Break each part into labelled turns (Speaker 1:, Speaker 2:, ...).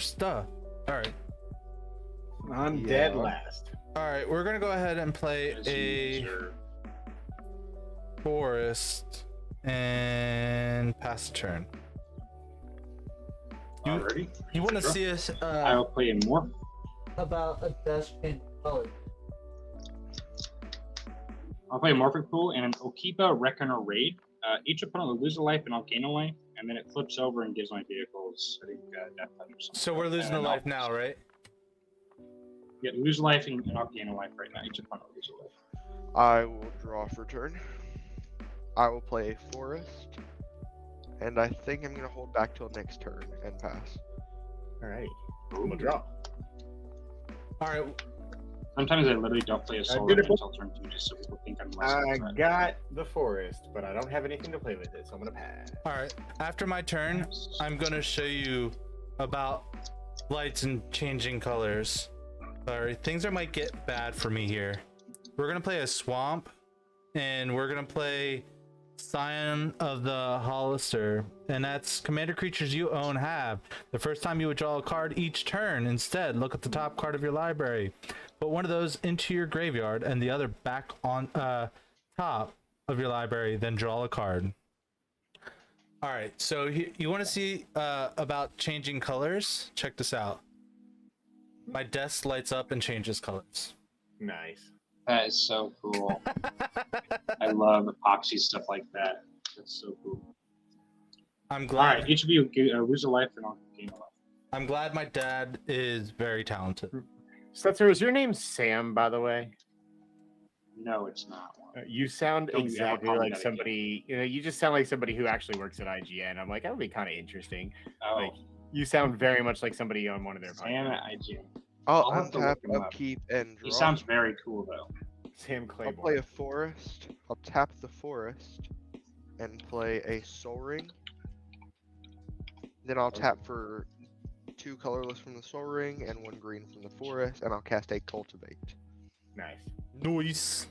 Speaker 1: first. Duh. All right.
Speaker 2: I'm dead last.
Speaker 1: All right. We're gonna go ahead and play a forest and pass the turn.
Speaker 3: Already?
Speaker 1: You want to see us?
Speaker 3: I will play a morph.
Speaker 1: About a dash in color.
Speaker 3: I'll play a Morphic Pool and an Okipa, Reckoner, Raid. Each opponent will lose a life and I'll gain a life, and then it flips over and gives my vehicles, I think, death touch or something.
Speaker 1: So we're losing a life now, right?
Speaker 3: Yeah, lose a life and I'll gain a life right now. Each opponent will lose a life.
Speaker 4: I will draw for turn. I will play a forest. And I think I'm going to hold back till next turn and pass.
Speaker 2: Alright. I'm gonna draw.
Speaker 1: Alright.
Speaker 3: Sometimes I literally don't play a soul until turn 2 just so people think I'm less of a
Speaker 2: I
Speaker 3: threat.
Speaker 2: got the forest, but I don't have anything to play with it, so I'm gonna pass.
Speaker 1: Alright. After my turn, I'm gonna show you about lights and changing colors. Alright, things that might get bad for me here. We're gonna play a swamp, and we're gonna play Scion of the Hollister, and that's commander creatures you own have. The first time you would draw a card each turn. Instead, look at the top card of your library. Put one of those into your graveyard and the other back on top of your library, then draw a card. All right, so you want to see about changing colors? Check this out. My desk lights up and changes colors.
Speaker 2: Nice.
Speaker 3: That is so cool. I love epoxy stuff like that. That's so cool.
Speaker 1: I'm glad.
Speaker 3: Alright, each of you lose a life and I'll gain a life.
Speaker 1: I'm glad my dad is very talented.
Speaker 2: Stetzer, is your name Sam, by the way?
Speaker 3: No, it's not.
Speaker 2: You sound
Speaker 3: Don't you ever
Speaker 2: exactly
Speaker 3: call me
Speaker 2: like
Speaker 3: that
Speaker 2: somebody, you just sound like somebody who actually works at IGN. I'm like, that would be kind of interesting.
Speaker 3: Oh,
Speaker 2: Like, you sound very much like somebody on one of their
Speaker 3: Sam
Speaker 2: podcasts.
Speaker 3: at IGN.
Speaker 4: I'll
Speaker 3: I'll have to
Speaker 4: untap,
Speaker 3: look him up.
Speaker 4: upkeep, and draw.
Speaker 3: He sounds very cool though.
Speaker 2: Sam
Speaker 4: I'll play
Speaker 2: Claiborne.
Speaker 4: a forest. I'll tap the forest and play a soul ring. Then I'll tap for 2 colorless from the soul ring and 1 green from the forest, and I'll cast a cultivate.
Speaker 2: Nice.
Speaker 1: Nice.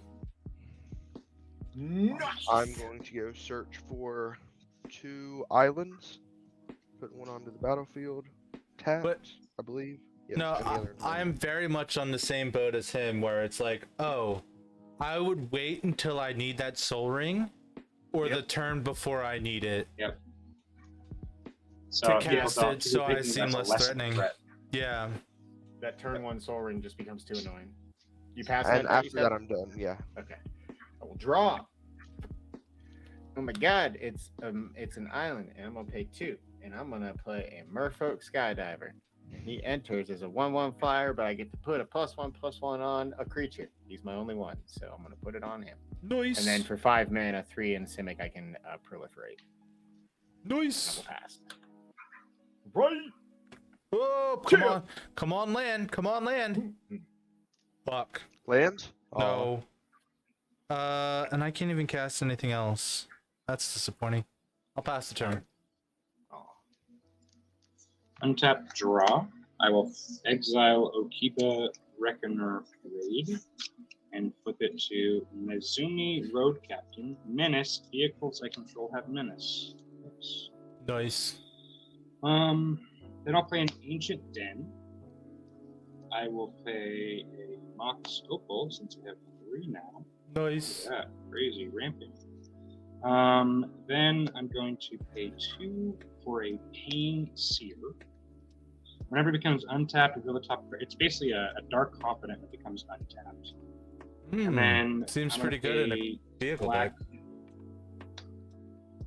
Speaker 2: Nice.
Speaker 4: I'm going to go search for 2 islands. Put one onto the battlefield. Tapped,
Speaker 1: But-
Speaker 4: I believe. Yes,
Speaker 1: No,
Speaker 4: and the other one.
Speaker 1: I'm very much on the same boat as him, where it's like, oh, I would wait until I need that soul ring, or the turn before I need it
Speaker 3: So
Speaker 1: to
Speaker 3: if people
Speaker 1: cast
Speaker 3: don't-
Speaker 1: it, so
Speaker 3: people
Speaker 1: I
Speaker 3: think
Speaker 1: seem
Speaker 3: that's a
Speaker 1: less
Speaker 3: lesser
Speaker 1: threatening.
Speaker 3: threat.
Speaker 1: Yeah.
Speaker 2: That turn 1 soul ring just becomes too annoying. You pass
Speaker 4: And
Speaker 2: that, you
Speaker 4: after
Speaker 2: said?
Speaker 4: that, I'm done. Yeah.
Speaker 2: Okay. I will draw. Oh my god, it's an island, and I'm gonna pay 2. And I'm gonna play a Merfolk Skydiver. And he enters as a 1/1 flyer, but I get to put a +1/+1 on a creature. He's my only one, so I'm gonna put it on him.
Speaker 1: Nice.
Speaker 2: And then for 5 mana, 3 and Simic, I can proliferate. I
Speaker 1: Nice.
Speaker 2: will pass. Right.
Speaker 1: Oh, come on, land. Come on, land. Fuck.
Speaker 4: Land?
Speaker 1: No. And I can't even cast anything else. That's disappointing. I'll pass the turn.
Speaker 3: Untap, draw. I will exile Okipa, Reckoner, Raid, and flip it to Mizumi, Road Captain, Menace. Vehicles I control have Menace. Yes.
Speaker 1: Nice.
Speaker 3: Then I'll play an Ancient Den. I will play a Mox Opal since we have 3 now.
Speaker 1: Nice.
Speaker 3: Yeah, crazy ramping. Then I'm going to pay 2 for a Pain Seer. Whenever it becomes untapped, reveal the top. It's basically a Dark Confidant that becomes untapped. And then
Speaker 1: Seems
Speaker 3: I'm
Speaker 1: pretty
Speaker 3: gonna
Speaker 1: good in a
Speaker 3: pay
Speaker 1: vehicle
Speaker 3: black.
Speaker 1: deck.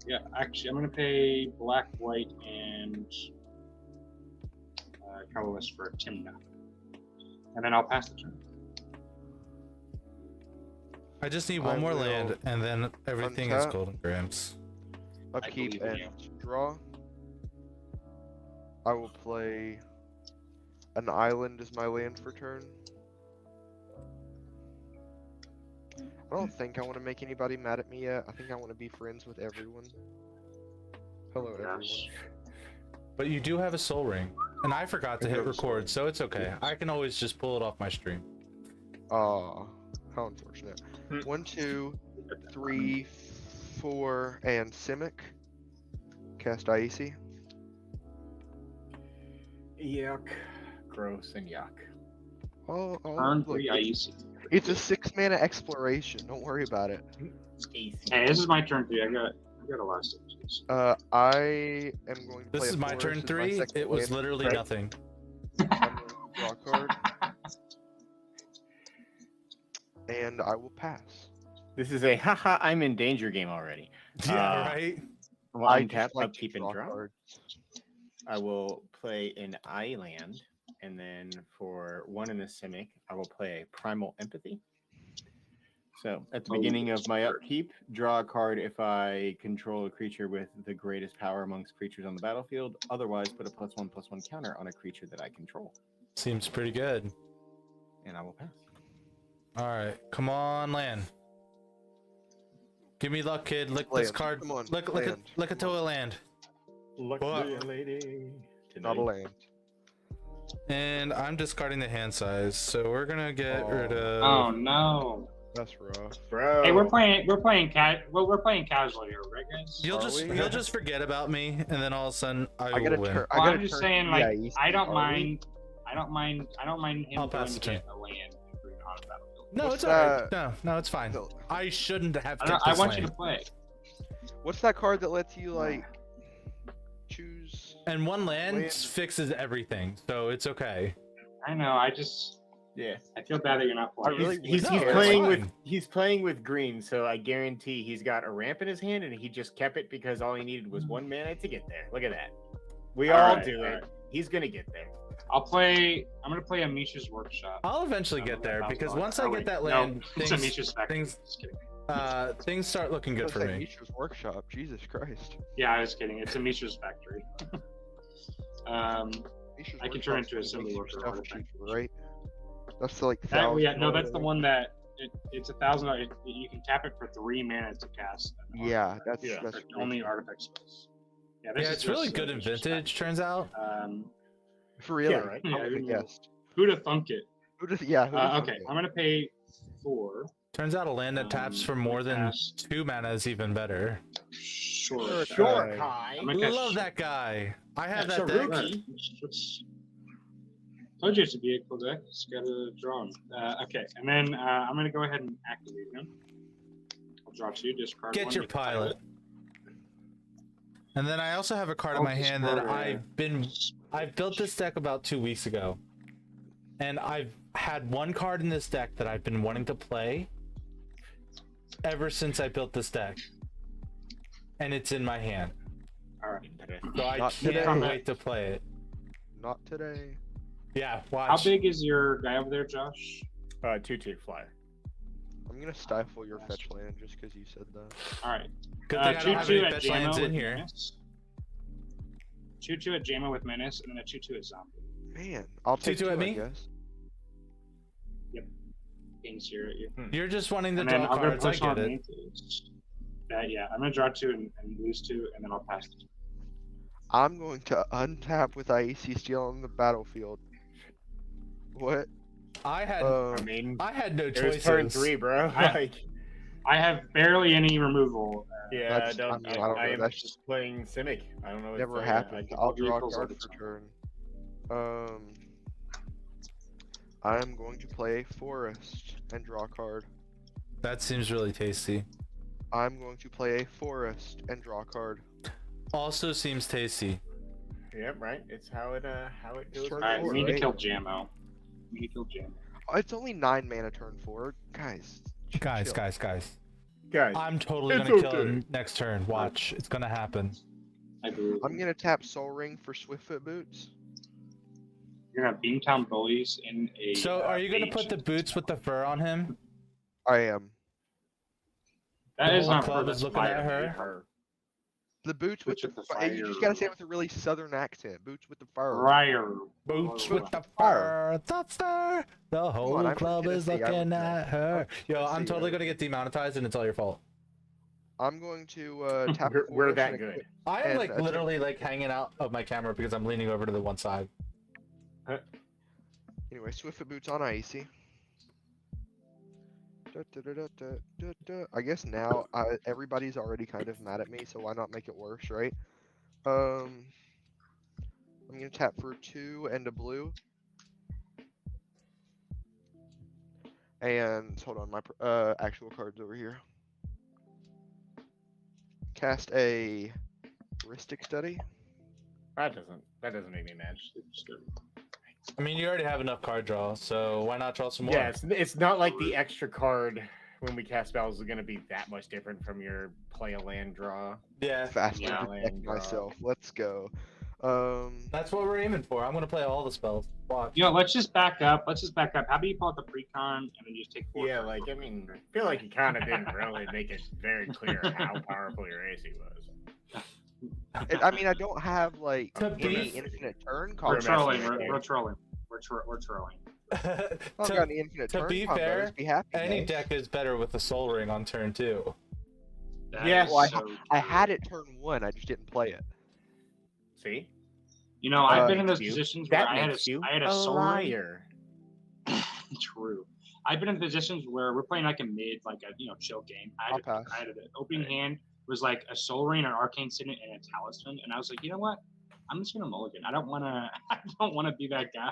Speaker 3: Yeah, actually, I'm gonna pay black, white, and colorless for Tymna, and then I'll pass the turn.
Speaker 1: I just need
Speaker 4: I
Speaker 1: one more
Speaker 4: will
Speaker 1: land, and then everything is
Speaker 4: untap.
Speaker 1: golden grams.
Speaker 4: Upkeep
Speaker 3: believe in
Speaker 4: and
Speaker 3: you.
Speaker 4: draw. I will play an island as my land for turn. I don't think I want to make anybody mad at me yet. I think I want to be friends with everyone. Hello, everyone.
Speaker 1: But you do have a soul ring, and I forgot to
Speaker 4: I
Speaker 1: hit
Speaker 4: have a soul
Speaker 1: record,
Speaker 4: ring.
Speaker 1: so it's okay.
Speaker 4: Yes.
Speaker 1: I can always just pull it off my stream.
Speaker 4: How unfortunate. 1, 2, 3, 4, and Simic. Cast Aesi.
Speaker 2: Yuck. Gross and yuck.
Speaker 4: Oh,
Speaker 3: Turn
Speaker 4: look,
Speaker 3: 3 Aesi.
Speaker 4: it's a 6-mana exploration. Don't worry about it.
Speaker 2: Ace.
Speaker 3: Hey, this is my turn 3. I got a lot of stitches.
Speaker 4: I am going to play
Speaker 1: This
Speaker 4: a
Speaker 1: is my
Speaker 4: forest
Speaker 1: turn
Speaker 4: as my
Speaker 1: 3.
Speaker 4: second
Speaker 1: It was
Speaker 4: land.
Speaker 1: literally
Speaker 2: Right.
Speaker 1: nothing.
Speaker 4: I'm going to draw a card, and I will pass.
Speaker 2: This is a haha, I'm in danger game already.
Speaker 1: Yeah,
Speaker 2: Uh,
Speaker 1: right.
Speaker 2: Well,
Speaker 4: I
Speaker 2: untap,
Speaker 4: just like to
Speaker 2: upkeep, and
Speaker 4: draw
Speaker 2: draw.
Speaker 4: cards.
Speaker 2: I will play an island, and then for 1 in the Simic, I will play a Primal Empathy. So at the
Speaker 3: Oh,
Speaker 2: beginning of
Speaker 3: yes,
Speaker 2: my
Speaker 3: sure.
Speaker 2: upkeep, draw a card if I control a creature with the greatest power amongst creatures on the battlefield. Otherwise, put a +1/+1 counter on a creature that I control,
Speaker 1: Seems pretty good.
Speaker 2: and I will pass.
Speaker 1: All right, come on, land. Give me luck, kid. Look this
Speaker 4: Land.
Speaker 1: card.
Speaker 4: Come on,
Speaker 1: Look
Speaker 4: land.
Speaker 1: at
Speaker 4: Come
Speaker 1: to
Speaker 4: on.
Speaker 1: a land.
Speaker 2: Luck
Speaker 1: What?
Speaker 2: lady.
Speaker 4: Not a land.
Speaker 1: And I'm discarding the hand size, so we're gonna get rid of.
Speaker 3: Oh no.
Speaker 4: That's rough.
Speaker 2: Bro.
Speaker 3: Hey, we're playing casually here, right, guys?
Speaker 1: You'll
Speaker 4: Are
Speaker 1: just
Speaker 4: we?
Speaker 1: you'll just forget about me, and then all of a sudden I
Speaker 4: I
Speaker 1: will
Speaker 4: gotta
Speaker 1: win.
Speaker 4: turn.
Speaker 3: Well,
Speaker 4: I gotta
Speaker 3: I'm just
Speaker 4: turn
Speaker 3: saying,
Speaker 4: 3
Speaker 3: like,
Speaker 4: Aesi.
Speaker 3: I don't
Speaker 4: Are we?
Speaker 3: mind him
Speaker 1: I'll pass
Speaker 3: going
Speaker 1: the
Speaker 3: to get a land on the battlefield.
Speaker 1: No,
Speaker 4: What's
Speaker 1: it's alright. No, it's fine.
Speaker 4: No.
Speaker 1: I shouldn't have
Speaker 3: I,
Speaker 1: took
Speaker 3: I
Speaker 1: this
Speaker 3: want you
Speaker 1: land.
Speaker 3: to play.
Speaker 4: What's that card that lets you like choose?
Speaker 1: And one land
Speaker 4: Land.
Speaker 1: fixes everything, so it's okay.
Speaker 3: I know.
Speaker 2: Yeah.
Speaker 3: I feel bad that you're not
Speaker 4: I
Speaker 3: playing.
Speaker 4: really
Speaker 2: He's
Speaker 1: No, it's
Speaker 2: playing
Speaker 1: fine.
Speaker 2: with green, so I guarantee he's got a ramp in his hand, and he just kept it because all he needed was 1 mana to get there. Look at that. We all
Speaker 3: Alright,
Speaker 2: do it.
Speaker 3: alright.
Speaker 2: He's gonna get there.
Speaker 3: I'm gonna play a Misha's Workshop.
Speaker 1: I'll eventually get there because once I get that land,
Speaker 3: it's a
Speaker 1: things
Speaker 3: Misha's Factory.
Speaker 1: things-
Speaker 3: Just kidding.
Speaker 1: things start looking good for me.
Speaker 4: Mishra's Workshop. Jesus Christ.
Speaker 3: Yeah, I was kidding. It's a Misha's Factory.
Speaker 4: Mishra's
Speaker 3: I can turn
Speaker 4: Workshop's
Speaker 3: into a
Speaker 4: what
Speaker 3: symbol
Speaker 4: makes your
Speaker 3: worker
Speaker 4: stuff
Speaker 3: artifact.
Speaker 4: cheaper, right? That's like
Speaker 3: That's the one that it's $1,000. You can tap it for 3 mana to cast.
Speaker 4: Yeah, that's
Speaker 2: Yeah.
Speaker 4: that's
Speaker 3: Only
Speaker 4: crazy.
Speaker 3: artifact spells. Yeah, this
Speaker 1: Yeah,
Speaker 3: is
Speaker 1: it's really
Speaker 3: just,
Speaker 1: good in
Speaker 3: Misha's
Speaker 1: vintage. Turns out.
Speaker 3: Factory.
Speaker 4: For real.
Speaker 2: Yeah, right.
Speaker 4: I
Speaker 3: Yeah,
Speaker 4: would
Speaker 3: who
Speaker 4: have
Speaker 3: knew?
Speaker 4: guessed.
Speaker 3: Who'd have thunk it?
Speaker 4: Who does? Yeah. Who does
Speaker 3: Okay, I'm gonna pay 4.
Speaker 1: Turns out a land that taps for more than
Speaker 3: cast-
Speaker 1: 2 mana is even better.
Speaker 3: Sure.
Speaker 2: Sure,
Speaker 4: Kai.
Speaker 2: Kai.
Speaker 3: I'm gonna cast
Speaker 1: Love that guy. I have
Speaker 2: That's
Speaker 1: that
Speaker 2: a
Speaker 1: deck.
Speaker 2: rookie.
Speaker 3: Told you it's a vehicle deck. Just gotta draw him. Okay, and then I'm gonna go ahead and activate him. I'll draw 2, discard
Speaker 1: Get
Speaker 3: 1.
Speaker 1: your
Speaker 3: make a
Speaker 1: pilot. And then I also have a card in my hand that I've built this deck about 2 weeks ago. And I've had one card in this deck that I've been wanting to play ever since I built this deck. And it's in my hand.
Speaker 3: Alright.
Speaker 1: So I
Speaker 4: Not
Speaker 1: can't
Speaker 4: today.
Speaker 1: wait to play it.
Speaker 4: Not today.
Speaker 1: Yeah,
Speaker 3: How
Speaker 1: watch.
Speaker 3: big is your guy over there, Josh?
Speaker 2: 2/2 flyer.
Speaker 4: I'm gonna stifle your fetch land just because you said that.
Speaker 3: Alright.
Speaker 1: Good thing I don't have
Speaker 3: 2/2
Speaker 1: any
Speaker 3: at
Speaker 1: fetch lands
Speaker 3: Jamo
Speaker 1: in
Speaker 3: with
Speaker 1: here.
Speaker 3: Menace. 2/2 at Jamo with Menace, and then a 2/2 at Zombie.
Speaker 4: Man, I'll take
Speaker 1: 2/2
Speaker 4: two,
Speaker 1: at
Speaker 4: I
Speaker 1: me?
Speaker 4: guess.
Speaker 3: Kings here at you.
Speaker 1: You're just wanting to
Speaker 3: And then
Speaker 1: draw
Speaker 3: I'll go
Speaker 1: cards. I
Speaker 3: personal
Speaker 1: get it.
Speaker 3: advantage. Yeah, I'm gonna draw 2 and lose 2, and then I'll pass it.
Speaker 4: I'm going to untap with Aesi Steel on the battlefield. What?
Speaker 1: I had
Speaker 2: I mean,
Speaker 1: I had no
Speaker 2: it was
Speaker 1: choices.
Speaker 2: turn 3, bro. Like,
Speaker 3: I have barely any removal.
Speaker 2: yeah,
Speaker 4: That's- I mean, I don't know,
Speaker 2: I am
Speaker 4: that's
Speaker 2: just playing Simic. I don't know. what to
Speaker 4: Never
Speaker 2: tell ya.
Speaker 4: happened.
Speaker 2: I-
Speaker 4: I'll draw a
Speaker 3: vehicles
Speaker 4: card
Speaker 3: all the
Speaker 4: for
Speaker 3: time.
Speaker 4: turn. I am going to play a forest and draw a card.
Speaker 1: That seems really tasty.
Speaker 4: I'm going to play a forest and draw a card.
Speaker 1: Also seems tasty.
Speaker 2: Yep, right. It's how it goes.
Speaker 4: Turn
Speaker 3: Alright, we need to
Speaker 4: right?
Speaker 3: kill Jamo. We need to kill Jamo.
Speaker 4: Oh, it's only 9 mana turn forward. Guys.
Speaker 1: Guys,
Speaker 4: chill.
Speaker 1: guys.
Speaker 2: Guys,
Speaker 1: I'm totally
Speaker 2: It's
Speaker 1: gonna kill
Speaker 2: okay.
Speaker 1: him next turn. Watch, it's gonna happen.
Speaker 3: I believe.
Speaker 4: I'm gonna tap Soul Ring for Swiftfoot Boots.
Speaker 3: You're gonna have Beamtown Bullies in a.
Speaker 1: So, are you gonna
Speaker 3: mage.
Speaker 1: put the boots with the fur on him?
Speaker 4: I am.
Speaker 3: That
Speaker 1: the
Speaker 3: is
Speaker 1: whole
Speaker 3: not
Speaker 1: club
Speaker 3: for
Speaker 1: is
Speaker 3: the
Speaker 1: looking at
Speaker 3: fire.
Speaker 1: her?
Speaker 4: The boots with
Speaker 3: Boots
Speaker 4: the,
Speaker 3: with the
Speaker 4: fi- You just gotta say it with a really southern accent. Boots with the fur.
Speaker 3: Fire.
Speaker 1: Boots with the
Speaker 4: fur.
Speaker 1: fur, the fur. The whole
Speaker 4: I'm from
Speaker 1: club is
Speaker 4: Tennessee, I
Speaker 1: looking
Speaker 4: would know.
Speaker 1: at her. Yo,
Speaker 4: Tennessee,
Speaker 1: I'm totally
Speaker 4: I
Speaker 1: gonna get demonetized, and it's all your fault.
Speaker 4: I'm going to tap.
Speaker 2: we're
Speaker 4: forest
Speaker 2: that
Speaker 4: and
Speaker 2: good.
Speaker 4: equip-
Speaker 1: I am
Speaker 4: And
Speaker 1: like
Speaker 4: that's it.
Speaker 1: literally like hanging out of my camera because I'm leaning over to the one side.
Speaker 4: Anyway, Swiftfoot Boots on Aesi. I guess now everybody's already kind of mad at me, so why not make it worse, right? I'm gonna tap for 2 and a blue. And hold on, my actual card's over here. Cast a heuristic study.
Speaker 2: That doesn't make me mad.
Speaker 1: I mean, you already have enough card draw, so why not draw some more?
Speaker 2: Yeah, it's not like the extra card when we cast spells is going to be that much different from your play a land draw.
Speaker 1: Yeah,
Speaker 4: Faster
Speaker 3: Yeah.
Speaker 4: protect myself. Let's go.
Speaker 1: that's what we're aiming for. I'm gonna play all the spells. Watch.
Speaker 3: You know, let's just back up. How about you pull out the precon and then just take 4?
Speaker 2: Yeah, like I mean, I feel like you kind of didn't really make it very clear how powerful your Aesi was.
Speaker 4: I mean, I don't have like
Speaker 1: To
Speaker 4: any
Speaker 1: be-
Speaker 4: infinite turn
Speaker 3: We're
Speaker 4: cards.
Speaker 3: trolling.
Speaker 2: Remember-
Speaker 3: We're trolling. We're trolling.
Speaker 4: I don't
Speaker 1: to,
Speaker 4: got any infinite
Speaker 1: to
Speaker 4: turn
Speaker 1: be
Speaker 4: combos.
Speaker 1: fair,
Speaker 4: Be happy,
Speaker 1: any
Speaker 4: guys.
Speaker 1: deck is better with the Soul Ring on turn 2.
Speaker 3: That
Speaker 2: Yes.
Speaker 3: is
Speaker 4: Well,
Speaker 3: so
Speaker 4: I
Speaker 3: true.
Speaker 4: had it turn 1. I just didn't play it.
Speaker 2: See,
Speaker 3: You know, I've been in those
Speaker 2: you.
Speaker 3: positions where
Speaker 2: that
Speaker 3: I
Speaker 2: makes you
Speaker 3: had a
Speaker 2: a
Speaker 3: soul ring.
Speaker 2: liar.
Speaker 3: True. I've been in positions where we're playing like a mid, like a chill game.
Speaker 4: I'll pass.
Speaker 3: I had an opening hand was like a soul ring, an arcane signet, and a talisman, and I was like, you know what? I'm just gonna mulligan. I don't wanna. I don't wanna be that guy.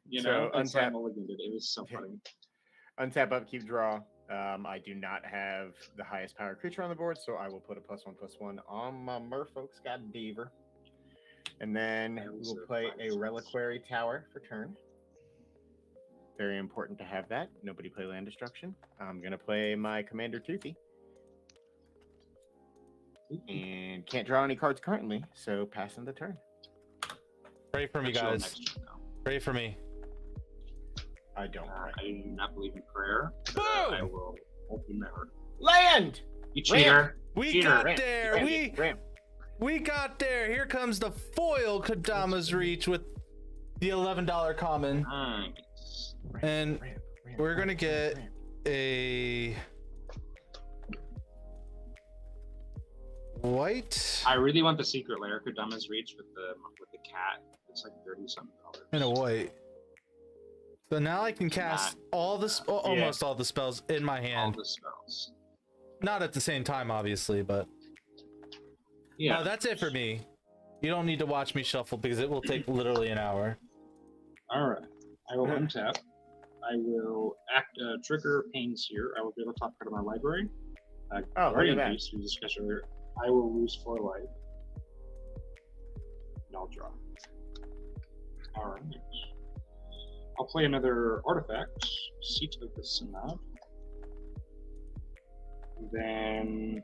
Speaker 3: You know,
Speaker 2: So
Speaker 3: and so I
Speaker 2: untap-
Speaker 3: mulliganed it. It was so funny.
Speaker 2: Untap, upkeep, draw. I do not have the highest power creature on the board, so I will put a +1/+1 on my Merfolk Skydiver. And then we'll play a Reliquary Tower for turn. Very important to have that. Nobody play land destruction. I'm going to play my Commander Toothy. And can't draw any cards currently, so passing the turn.
Speaker 1: Pray for me,
Speaker 3: Chill
Speaker 1: guys.
Speaker 3: next turn, though.
Speaker 1: Pray for me.
Speaker 2: I don't pray.
Speaker 3: I do not believe in prayer.
Speaker 1: Boom!
Speaker 3: I will open my heart.
Speaker 2: Land!
Speaker 3: You cheater!
Speaker 1: We
Speaker 3: Cheater.
Speaker 1: got
Speaker 2: Ramp,
Speaker 1: there.
Speaker 2: ramp, ramp.
Speaker 1: We got there. Here comes the foil Kodama's Reach with the $11 common.
Speaker 3: Nice.
Speaker 1: And
Speaker 2: Ramp,
Speaker 1: we're gonna
Speaker 2: ramp,
Speaker 1: get
Speaker 2: ramp.
Speaker 1: a white
Speaker 3: I really want the secret lair Kodama's Reach with the cat. It's like $30-something.
Speaker 1: and a white. So now I can cast all the almost all the spells in my
Speaker 3: All
Speaker 1: hand.
Speaker 3: the spells.
Speaker 1: Not at the same time, obviously, but
Speaker 3: Yeah.
Speaker 1: no, that's it for me. You don't need to watch me shuffle because it will take literally an hour.
Speaker 3: All right. I will untap. I will trigger Pains here. I will be able to top card of my library.
Speaker 2: Oh, look at
Speaker 3: Guardian
Speaker 2: that.
Speaker 3: Beast, we discussed earlier. I will lose 4 life. And I'll draw. All right. I'll play another artifact, Seat of the Synod. Then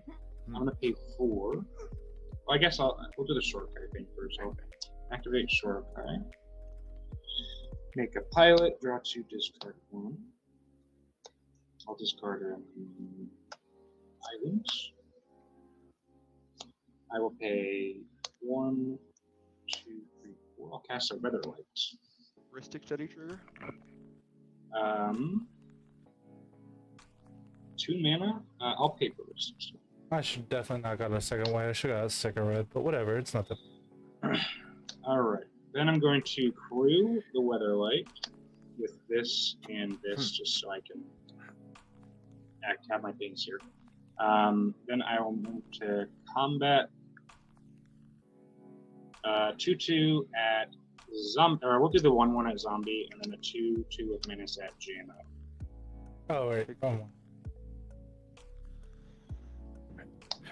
Speaker 3: I'm gonna pay 4. Well, I guess we'll do the short pay thing first. I'll activate short pay. Make a pilot, draw 2, discard 1. I'll discard items. I will pay 1, 2, 3, 4. I'll cast a Weather Light.
Speaker 4: Heuristic study trigger.
Speaker 3: 2 mana. I'll pay for this.
Speaker 1: I should definitely not got a second white. I should have got a second red, but whatever. It's not the.
Speaker 3: All right. Then I'm going to crew the Weatherlight with this and this, just so I can have my things here. Then I will move to combat 2/2 at zombie, or we'll do the 1/1 at zombie, and then a 2/2 with menace at GMO.
Speaker 1: Oh wait, wrong one.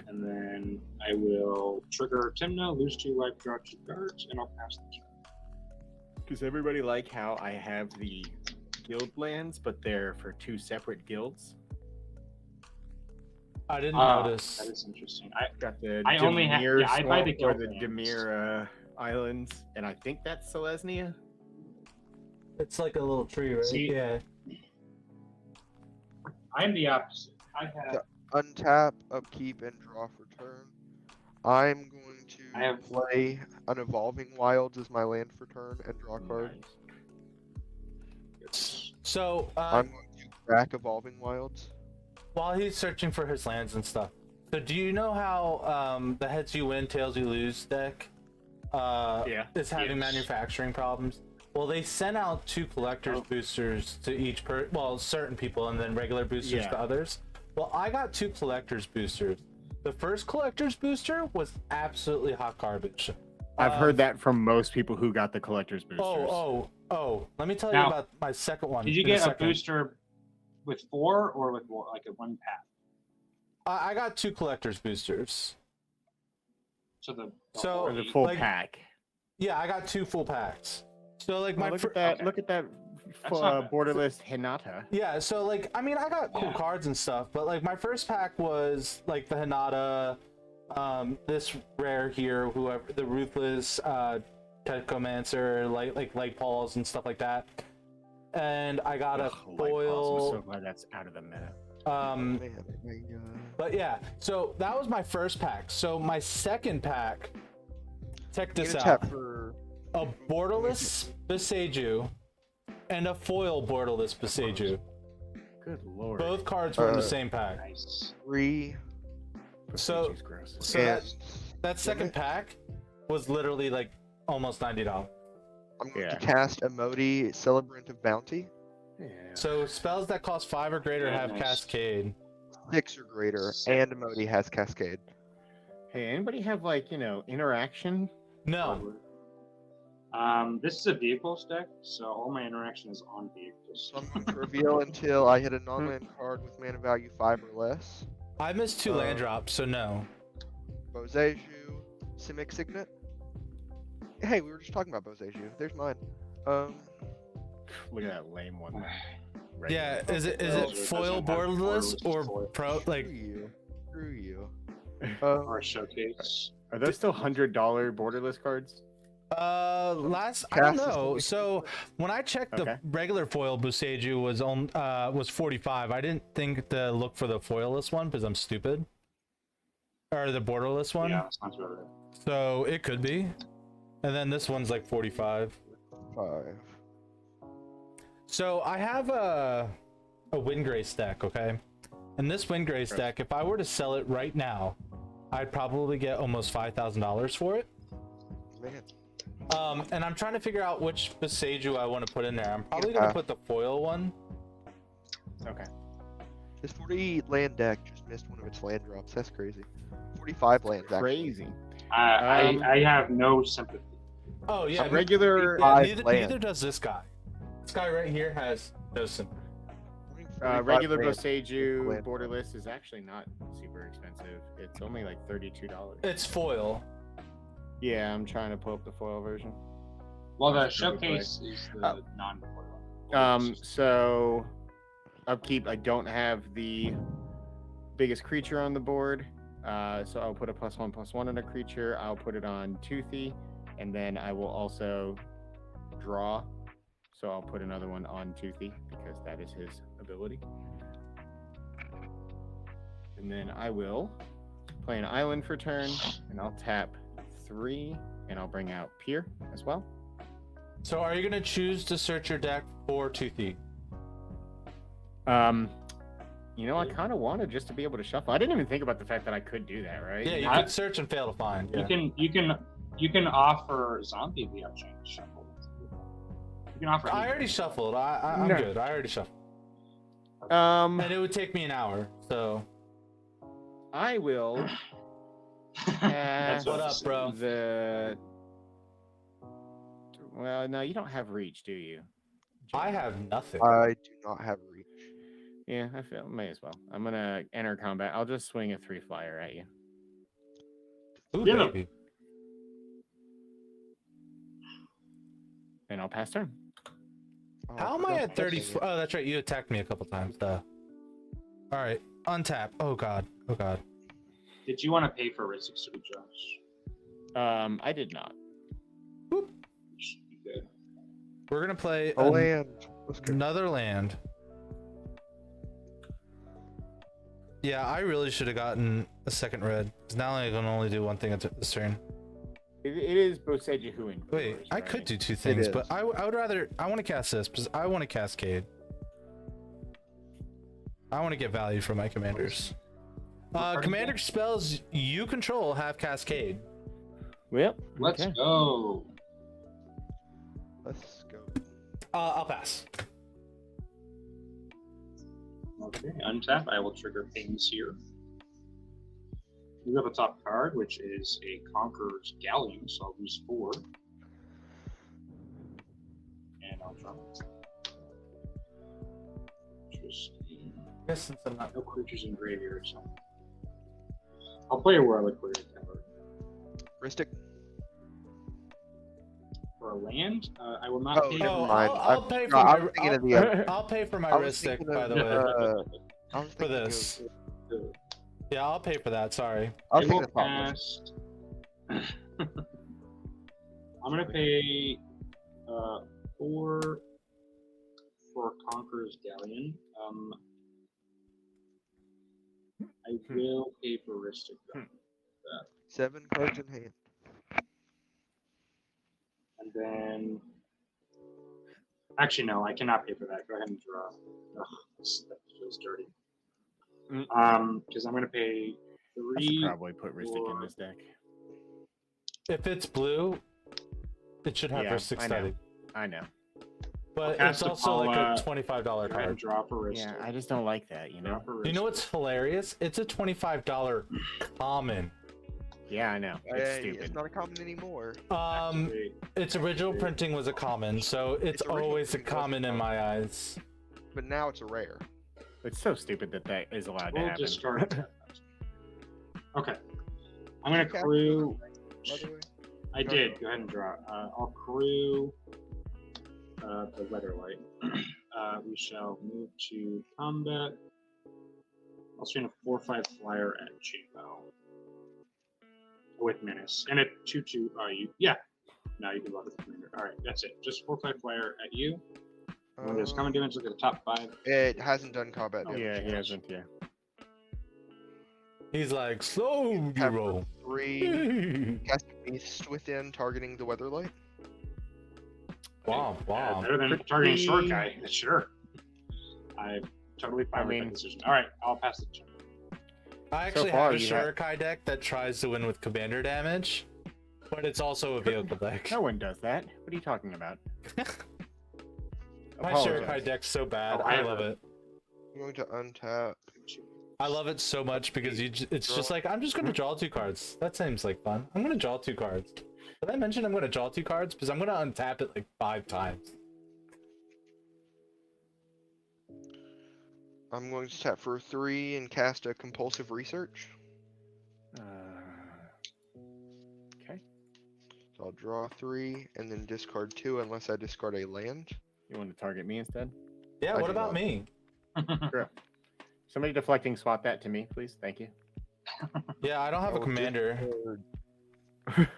Speaker 3: And then I will trigger Tymna, lose 2 life, draw 2 cards, and I'll pass the turn.
Speaker 2: Does everybody like how I have the guild lands, but they're for 2 separate guilds?
Speaker 1: I didn't
Speaker 3: That
Speaker 1: notice.
Speaker 3: is interesting.
Speaker 2: Got the
Speaker 3: I only have-
Speaker 2: Dimir
Speaker 3: yeah, I buy the
Speaker 2: swamp or
Speaker 3: guild
Speaker 2: the
Speaker 3: lands.
Speaker 2: Dimir Islands, and I think that's Selesnya.
Speaker 1: It's like a little tree, right?
Speaker 3: See-
Speaker 1: Yeah.
Speaker 3: I'm the opposite. I have
Speaker 4: Untap, upkeep, and draw for turn. I'm going to
Speaker 3: I have-
Speaker 4: play an Evolving Wilds as my land for turn and draw a card.
Speaker 1: So
Speaker 4: I'm going to crack Evolving Wilds.
Speaker 1: while he's searching for his lands and stuff, so do you know how the heads you win, tails you lose deck is having
Speaker 3: Yes.
Speaker 1: manufacturing problems? Well, they sent out 2 collector's boosters to each certain people, and then regular boosters
Speaker 2: Yeah.
Speaker 1: to others. Well, I got 2 collector's boosters. The first collector's booster was absolutely hot garbage.
Speaker 2: I've heard that from most people who got the collector's boosters.
Speaker 1: Oh! Let me tell you
Speaker 3: Now,
Speaker 1: about my second one.
Speaker 3: Did you
Speaker 1: in
Speaker 3: get a
Speaker 1: second.
Speaker 3: booster with 4 or with like a 1 pack?
Speaker 1: I got 2 collector's boosters.
Speaker 3: So the
Speaker 1: So-
Speaker 2: Or the full
Speaker 1: like,
Speaker 2: pack.
Speaker 1: Yeah, I got 2 full packs. So like my
Speaker 2: look at that!
Speaker 3: okay.
Speaker 2: Look at that
Speaker 3: That's not bad.
Speaker 2: borderless Hinata.
Speaker 1: Yeah, so like I mean I got cool
Speaker 3: Yeah.
Speaker 1: cards and stuff, but like my first pack was like the Hinata, this rare here, whoever the Ruthless, Techomancer, like light balls and stuff like that. And I got a
Speaker 2: Ugh, light balls, I'm so
Speaker 1: foil.
Speaker 2: glad that's out of the meta.
Speaker 4: Man,
Speaker 1: But yeah, so that was my first pack. So my second pack, check this out:
Speaker 4: tap for
Speaker 1: a borderless Beseju and a foil borderless Beseju.
Speaker 2: Good lord.
Speaker 1: Both cards were in the same pack.
Speaker 3: Nice.
Speaker 4: 3
Speaker 1: So-
Speaker 2: Beseju's gross.
Speaker 1: So
Speaker 4: and
Speaker 1: that second pack was literally like almost $90.
Speaker 4: I'm going
Speaker 2: Yeah.
Speaker 4: to cast Emoti, Celebrant of Bounty.
Speaker 2: Yeah.
Speaker 1: So spells that cost 5 or greater
Speaker 3: Yeah,
Speaker 1: have
Speaker 3: nice.
Speaker 1: Cascade.
Speaker 4: 6 or greater, and Emoti has Cascade.
Speaker 2: Hey, anybody have like interaction?
Speaker 1: No.
Speaker 3: This is a vehicles deck, so all my interaction is on vehicles.
Speaker 4: So I'm going to reveal until I hit a non-land card with mana value 5 or less.
Speaker 1: I missed 2 land drops, so no.
Speaker 4: Boseju, Simic Signet. Hey, we were just talking about Boseju. There's mine.
Speaker 2: Look at that lame one.
Speaker 1: Yeah, is it
Speaker 3: Well,
Speaker 1: foil
Speaker 3: it doesn't have
Speaker 1: borderless
Speaker 3: borderless
Speaker 1: or
Speaker 3: foil.
Speaker 1: pro like?
Speaker 4: Screw you.
Speaker 3: Or a showcase.
Speaker 2: Are those still $100 borderless cards?
Speaker 1: I don't
Speaker 4: Cast is
Speaker 1: know.
Speaker 4: only
Speaker 1: So when I checked the
Speaker 2: Okay.
Speaker 1: regular foil Buseju was 45. I didn't think to look for the foilless one because I'm stupid. Or the borderless one.
Speaker 3: Yeah, that sounds about right.
Speaker 1: So it could be. And then this one's like 45.
Speaker 4: 5.
Speaker 1: So I have a Windgrace deck, okay? And this Windgrace deck, if I were to sell it right now, I'd probably get almost $5,000 for it.
Speaker 4: Man.
Speaker 1: And I'm trying to figure out which Beseju I want to put in there. I'm probably gonna put the foil one.
Speaker 2: Okay.
Speaker 4: This 40 land deck just missed one of its land drops. That's crazy. 45 lands, actually.
Speaker 2: Crazy.
Speaker 3: I have no sympathy.
Speaker 1: Oh yeah,
Speaker 2: Regular
Speaker 1: yeah,
Speaker 4: 5
Speaker 1: neither
Speaker 4: land.
Speaker 1: does this guy. This guy right here has no sympathy.
Speaker 4: 45
Speaker 2: regular
Speaker 4: land.
Speaker 2: Boseju
Speaker 4: Land.
Speaker 2: borderless is actually not super expensive. It's only like $32.
Speaker 1: It's foil.
Speaker 2: Yeah, I'm trying to pull up the foil version.
Speaker 3: Well, the
Speaker 2: That's a good
Speaker 3: showcase is the non-foil.
Speaker 2: So upkeep, I don't have the biggest creature on the board. So I'll put a +1/+1 on a creature. I'll put it on Toothy, and then I will also draw. So I'll put another one on Toothy because that is his ability. And then I will play an island for turn, and I'll tap 3, and I'll bring out Pier as well.
Speaker 1: So are you gonna choose to search your deck for Toothy?
Speaker 2: I kind of wanted just to be able to shuffle. I didn't even think about the fact that I could do that, right?
Speaker 1: Yeah, you
Speaker 3: I-
Speaker 1: could search and fail to find. Yeah.
Speaker 3: You can offer Zombie the option to shuffle. You can offer.
Speaker 1: I
Speaker 3: either.
Speaker 1: already shuffled. I'm
Speaker 2: No.
Speaker 1: good. I already shuffled.
Speaker 2: Um,
Speaker 1: And it would take me an hour. So
Speaker 2: I will.
Speaker 3: That's
Speaker 1: What up,
Speaker 3: I'm
Speaker 1: bro?
Speaker 2: The. Well, no, you don't have reach, do you?
Speaker 1: I have nothing.
Speaker 4: I do not have reach.
Speaker 2: Yeah, I feel may as well. I'm gonna enter combat. I'll just swing a 3 flyer at you.
Speaker 1: Ooh,
Speaker 3: Get him.
Speaker 1: baby.
Speaker 2: And I'll pass turn.
Speaker 4: Oh,
Speaker 1: How am
Speaker 4: forgot
Speaker 1: I
Speaker 4: to
Speaker 1: at 30?
Speaker 4: touch it.
Speaker 1: Oh, that's right. You attacked me a couple times, though. All right. Untap. Oh, God. Oh, God.
Speaker 3: Did you want to pay for Risk to Josh?
Speaker 2: I did not.
Speaker 3: You should be good.
Speaker 1: We're going to play
Speaker 4: A land. Let's go.
Speaker 1: another land. Yeah, I really should have gotten a second red. Because now I can only do one thing at this turn.
Speaker 2: It is Boseju who in.
Speaker 1: Wait, I could do 2 things, but I would rather. I want to cast this because I want to Cascade. I want to get value from my commanders. Commander spells you control have Cascade.
Speaker 2: Yep.
Speaker 3: Let's
Speaker 2: okay.
Speaker 3: go.
Speaker 4: Let's go.
Speaker 1: I'll pass.
Speaker 3: Okay, untap. I will trigger things here. We have a top card, which is a Conqueror's Galleon, so I'll lose 4. And I'll draw. Interesting.
Speaker 1: I guess since I'm not.
Speaker 3: No creatures in graveyard, so I'll play a Warlick Warrior Tower.
Speaker 4: Ristic.
Speaker 3: For a land, I will not pay.
Speaker 1: Oh,
Speaker 4: mind.
Speaker 1: I'll pay for
Speaker 4: No, I
Speaker 1: my.
Speaker 4: was thinking of the other.
Speaker 1: I'll pay for my
Speaker 4: I was
Speaker 1: Ristic,
Speaker 4: thinking
Speaker 1: by
Speaker 4: of,
Speaker 1: the way.
Speaker 4: I was
Speaker 1: For
Speaker 4: thinking
Speaker 1: this.
Speaker 4: Of,
Speaker 1: Yeah, I'll pay for that. Sorry.
Speaker 4: I was
Speaker 3: I will
Speaker 4: thinking of Thoughtless.
Speaker 3: cast. I'm gonna pay 4 for Conqueror's Galleon. I will pay for Ristic. though.
Speaker 4: 7 cards in hand.
Speaker 3: And then, actually, no, I cannot pay for that. Go ahead and draw. Ugh, that feels dirty. Because I'm going to pay
Speaker 2: I should
Speaker 3: 3.
Speaker 2: probably put Ristic in this deck.
Speaker 1: If it's blue, it should have
Speaker 2: Yeah,
Speaker 1: Ristic
Speaker 2: I know.
Speaker 1: study.
Speaker 2: I know.
Speaker 1: But
Speaker 3: Cast
Speaker 1: it's
Speaker 3: a
Speaker 1: also like
Speaker 3: Paula,
Speaker 1: a $25
Speaker 3: Go ahead and
Speaker 1: card.
Speaker 3: draw for Ristic.
Speaker 2: Yeah, I just don't like that, you
Speaker 3: Draw
Speaker 2: know?
Speaker 3: for
Speaker 1: You know
Speaker 3: Ristic.
Speaker 1: what's hilarious? It's a $25 common.
Speaker 2: Yeah, I know. It's
Speaker 4: Hey,
Speaker 2: stupid.
Speaker 4: it's not a common anymore.
Speaker 3: Activate.
Speaker 1: Its original
Speaker 3: Activate.
Speaker 1: printing was a common, so it's
Speaker 4: original
Speaker 1: always a
Speaker 4: printing was
Speaker 1: common in my eyes.
Speaker 4: But now it's a rare.
Speaker 2: It's so stupid that that is allowed to
Speaker 3: We'll
Speaker 2: happen.
Speaker 3: discard that. Okay. I'm going to
Speaker 4: Okay.
Speaker 3: crew.
Speaker 4: By the way.
Speaker 3: I did. Go ahead and draw. I'll crew the Weatherlight. We shall move to combat. I'll swing a 4/5 flyer at Jamo with Menace and a 2/2. Yeah. Now you can love it. All right, that's it. Just 4/5 flyer at you. When there's common damage, look at the top 5.
Speaker 4: It hasn't done combat
Speaker 3: Oh,
Speaker 4: damage.
Speaker 2: Yeah, he
Speaker 4: yet.
Speaker 2: hasn't, yeah.
Speaker 1: He's like, slow you
Speaker 4: Have
Speaker 1: roll.
Speaker 4: 3 cast a beast within targeting the Weatherlight.
Speaker 1: Wow, wow.
Speaker 3: Better than targeting short guy. Sure. I'm totally fine
Speaker 2: I
Speaker 3: with
Speaker 2: mean-
Speaker 3: that decision. All right, I'll pass the turn.
Speaker 1: I actually
Speaker 2: far,
Speaker 1: have a
Speaker 2: you have-
Speaker 1: Shurikai deck that tries to win with commander damage, but it's also a vehicle deck.
Speaker 2: No one does that. What are you talking about?
Speaker 1: My
Speaker 2: Apologize.
Speaker 1: Shurikai deck's so bad.
Speaker 3: Oh, I
Speaker 1: I
Speaker 3: have
Speaker 1: love
Speaker 3: a-
Speaker 1: it.
Speaker 4: I'm going to untap.
Speaker 1: I love it so much because it's just like, I'm just going to draw 2 cards. That seems like fun. I'm going to draw 2 cards. Did I mention I'm going to draw 2 cards? Because I'm going to untap it like 5 times.
Speaker 4: I'm going to tap for 3 and cast a compulsive research.
Speaker 2: Okay.
Speaker 4: So I'll draw 3 and then discard 2 unless I discard a land.
Speaker 2: You want to target me instead?
Speaker 1: Yeah,
Speaker 4: I
Speaker 1: what
Speaker 4: do
Speaker 1: about
Speaker 4: not.
Speaker 1: me?
Speaker 2: Sure. Somebody deflecting, swap that to me, please. Thank you.
Speaker 1: Yeah, I don't have a
Speaker 4: I'll
Speaker 1: commander.
Speaker 4: discard-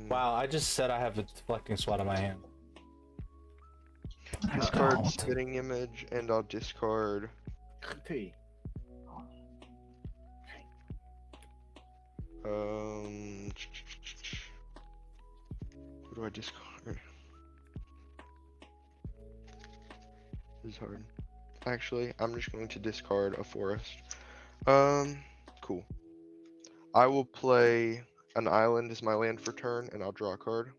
Speaker 1: Wow, I just said I have a deflecting swat in my hand.
Speaker 4: Discard
Speaker 1: don't.
Speaker 4: spitting image and I'll discard
Speaker 2: T.
Speaker 4: what do I discard? This is hard. Actually, I'm just going to discard a forest. Cool. I will play an island as my land for turn and I'll draw a card.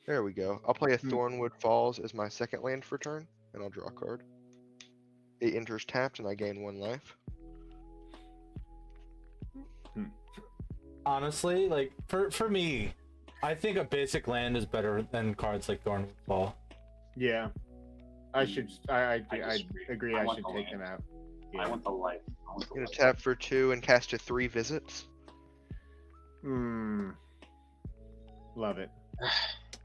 Speaker 4: There we go. I'll play a Thornwood Falls as my second land for turn and I'll draw a card. It enters tapped and I gain 1 life.
Speaker 1: Honestly, like, for me, I think a basic land is better than cards like Thornwood Fall.
Speaker 2: Yeah. I should. I
Speaker 3: disagree.
Speaker 2: agree.
Speaker 3: I
Speaker 2: I,
Speaker 3: want
Speaker 2: should
Speaker 3: the
Speaker 2: take
Speaker 3: land.
Speaker 2: them out.
Speaker 3: I want the life. I want the
Speaker 4: I'm gonna
Speaker 3: life.
Speaker 4: tap for 2 and cast a 3 visits.
Speaker 2: Love it.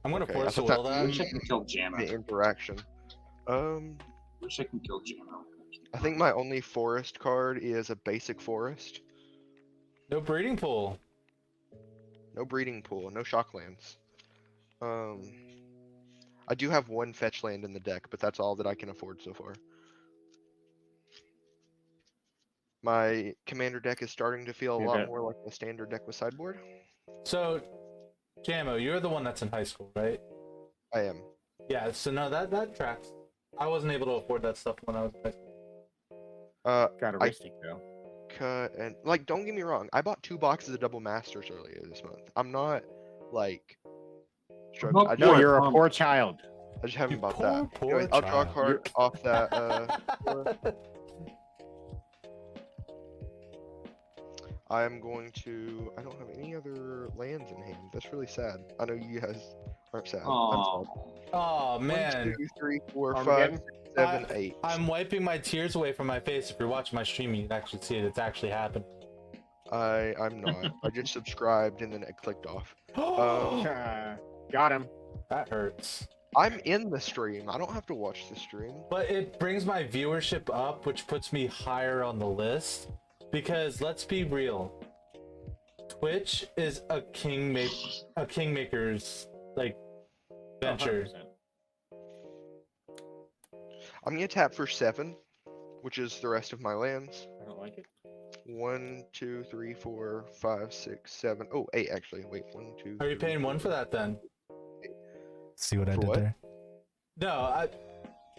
Speaker 1: I'm gonna
Speaker 4: Okay,
Speaker 1: force
Speaker 4: I
Speaker 1: a
Speaker 4: thought
Speaker 1: will
Speaker 4: that-
Speaker 1: that.
Speaker 3: Wish I can kill Jammo.
Speaker 4: The interaction.
Speaker 3: Wish I can kill Jammo.
Speaker 4: I think my only forest card is a basic forest.
Speaker 1: No breeding pool.
Speaker 4: No breeding pool, no shocklands. I do have 1 fetch land in the deck, but that's all that I can afford so far. My commander deck is starting to feel a
Speaker 2: Yeah,
Speaker 4: lot
Speaker 2: that-
Speaker 4: more like the standard deck with sideboard.
Speaker 1: So, Jammo, you're the one that's in high school, right?
Speaker 4: I am.
Speaker 1: Yeah, so no, that tracks. I wasn't able to afford that stuff when I was in high school.
Speaker 2: Got a
Speaker 4: I-
Speaker 2: Ristic though.
Speaker 4: Cut and like, don't get me wrong. I bought 2 boxes of double masters earlier this month. I'm not like struggling.
Speaker 3: Not
Speaker 4: I
Speaker 2: No,
Speaker 4: just,
Speaker 2: you're a
Speaker 3: Um,
Speaker 2: poor child.
Speaker 4: I just haven't
Speaker 1: You
Speaker 4: bought
Speaker 1: poor,
Speaker 4: that.
Speaker 1: poor
Speaker 4: Anyways, I'll draw a
Speaker 1: child.
Speaker 4: card off that. I'm going to. I don't have any other lands in hand. That's really sad. I know you guys aren't sad. I'm sad.
Speaker 3: Oh,
Speaker 1: Oh
Speaker 4: 1,
Speaker 1: man,
Speaker 4: 2, 3, 4, 5,
Speaker 2: Armageddon?
Speaker 4: 6, 7, 8.
Speaker 1: I'm wiping my tears away from my face. If you're watching my stream, you can actually see it. It's actually happened.
Speaker 4: I'm not. I just subscribed and then it clicked off.
Speaker 2: Got him.
Speaker 1: That hurts.
Speaker 4: I'm in the stream. I don't have to watch the stream.
Speaker 1: But it brings my viewership up, which puts me higher on the list. Because let's be real, Twitch is a kingmaker's like venture.
Speaker 2: 100%.
Speaker 4: I'm gonna tap for 7, which is the rest of my lands.
Speaker 2: I don't like it.
Speaker 4: 1, 2, 3, 4, 5, 6, 7. Oh, 8 actually. Wait, 1, 2.
Speaker 1: Are you
Speaker 4: 3,
Speaker 1: paying 1 for that then? See what I
Speaker 4: For
Speaker 1: did
Speaker 4: what?
Speaker 1: there? No,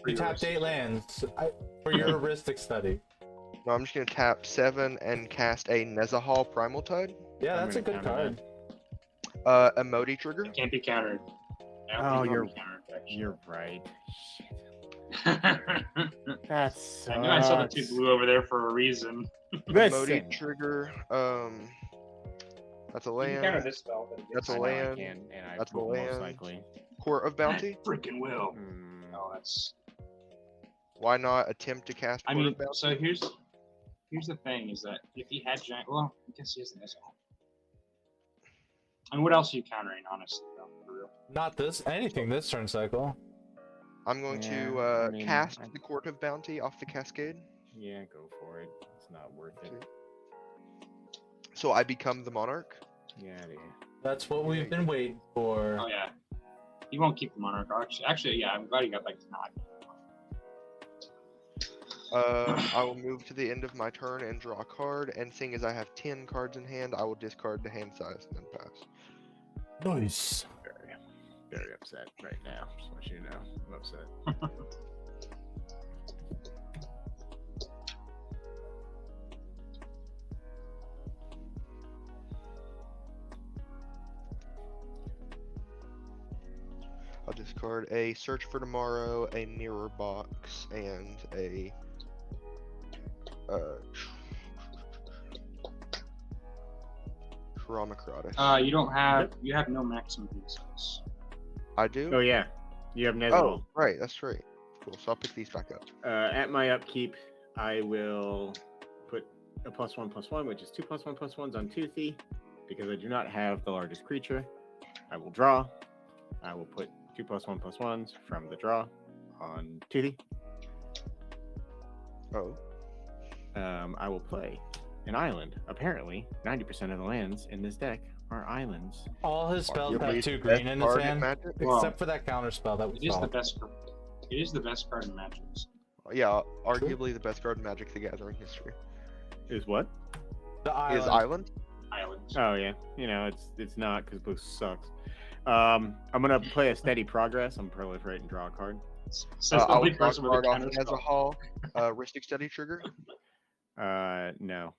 Speaker 1: you tapped 8 lands for your heuristic study.
Speaker 4: No, I'm just gonna tap 7 and cast a Nezahal Primal Tide.
Speaker 1: Yeah,
Speaker 2: I'm
Speaker 1: that's a
Speaker 2: gonna
Speaker 1: good
Speaker 2: counter
Speaker 1: card.
Speaker 4: Emoti trigger.
Speaker 3: can't be countered. I don't
Speaker 2: Oh,
Speaker 3: think it'll
Speaker 2: you're-
Speaker 3: be countered, actually.
Speaker 2: You're right.
Speaker 3: I
Speaker 2: That's.
Speaker 3: knew I saw the 2 blue over there for a reason.
Speaker 2: Listen.
Speaker 4: Emoti trigger. That's a
Speaker 3: You can counter
Speaker 4: land.
Speaker 3: this spell, but it
Speaker 4: That's
Speaker 3: gets-
Speaker 4: a
Speaker 2: I know I
Speaker 4: land.
Speaker 2: can, and I
Speaker 4: That's a
Speaker 2: will most
Speaker 4: land.
Speaker 2: likely.
Speaker 4: Court of Bounty.
Speaker 3: freaking will.
Speaker 2: Hmm.
Speaker 3: No, that's.
Speaker 4: Why not attempt to cast
Speaker 3: I
Speaker 4: Court
Speaker 3: mean,
Speaker 4: of Bounty?
Speaker 3: so here's the thing: is that if he had giant, well, I guess he isn't as well. I mean, what else are you countering, honestly, though, for real?
Speaker 1: Not anything this turn cycle.
Speaker 4: I'm going
Speaker 2: Yeah,
Speaker 4: to
Speaker 2: I mean,
Speaker 4: cast the Court of Bounty off the Cascade.
Speaker 2: Yeah, go for it. It's not worth it.
Speaker 4: So I become the Monarch.
Speaker 2: Yeah, dude.
Speaker 1: That's what we've been waiting for.
Speaker 3: Oh yeah, he won't keep the monarch. Actually, yeah, I'm glad he got like not.
Speaker 4: I will move to the end of my turn and draw a card, and seeing as I have 10 cards in hand, I will discard the hand size and then pass.
Speaker 1: Nice.
Speaker 2: Very upset right now. Just want you to know, I'm upset.
Speaker 4: I'll discard a Search for Tomorrow, a Mirror Box, and a Chronicrotis.
Speaker 3: You don't have. You have no maximum defense.
Speaker 4: I do?
Speaker 2: Oh yeah, you have Nezahal.
Speaker 4: Oh, right, that's right. Cool, so I'll pick these back up.
Speaker 2: At my upkeep, I will put a +1/+1, which is 2 +1/+1s on Toothy, because I do not have the largest creature. I will draw. I will put 2 +1/+1s from the draw on Toothy.
Speaker 4: Oh.
Speaker 2: I will play an island. Apparently, 90% of the lands in this deck are islands.
Speaker 1: All his spells
Speaker 4: Arguably
Speaker 1: have 2
Speaker 4: the
Speaker 1: green
Speaker 4: best
Speaker 1: in his
Speaker 4: card in
Speaker 1: hand,
Speaker 4: Magic.
Speaker 3: Well,
Speaker 1: except for that counter spell that we
Speaker 3: It is
Speaker 1: saw.
Speaker 3: the best. It is the best card in Magic.
Speaker 4: Yeah, arguably the best card in Magic the Gathering history.
Speaker 2: Is what?
Speaker 1: The
Speaker 4: Is
Speaker 1: island.
Speaker 4: Island?
Speaker 3: Islands.
Speaker 2: Oh yeah, it's not because blue sucks. I'm gonna play a steady progress. I'm proliferate and draw a card.
Speaker 3: Says the
Speaker 4: I
Speaker 3: only
Speaker 4: will draw a
Speaker 3: person with a
Speaker 4: card off
Speaker 3: counter
Speaker 4: as a
Speaker 3: spell.
Speaker 4: hall. Ristic Study trigger.
Speaker 2: No.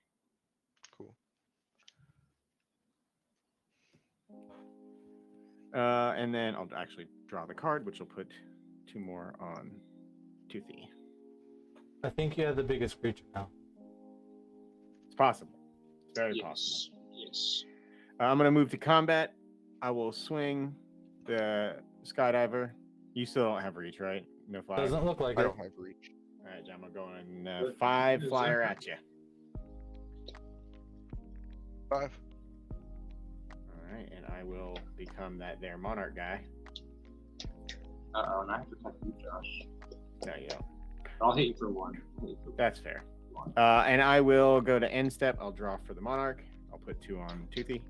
Speaker 4: Cool.
Speaker 2: And then I'll actually draw the card, which will put 2 more on Toothy.
Speaker 1: I think you have the biggest creature now.
Speaker 2: It's possible. It's very possible.
Speaker 3: Yes.
Speaker 2: I'm gonna move to combat. I will swing the skydiver. You still don't have reach, right? No fire.
Speaker 1: Doesn't look like
Speaker 4: I
Speaker 1: it.
Speaker 4: don't have reach.
Speaker 2: All right, John, I'm going 5 flyer at you.
Speaker 4: 5.
Speaker 2: All right, and I will become that there monarch guy.
Speaker 3: And I have to attack you, Josh.
Speaker 2: No, you don't.
Speaker 3: I'll hit you for 1.
Speaker 2: That's fair. And I will go to end step. I'll draw for the monarch. I'll put 2 on Toothy.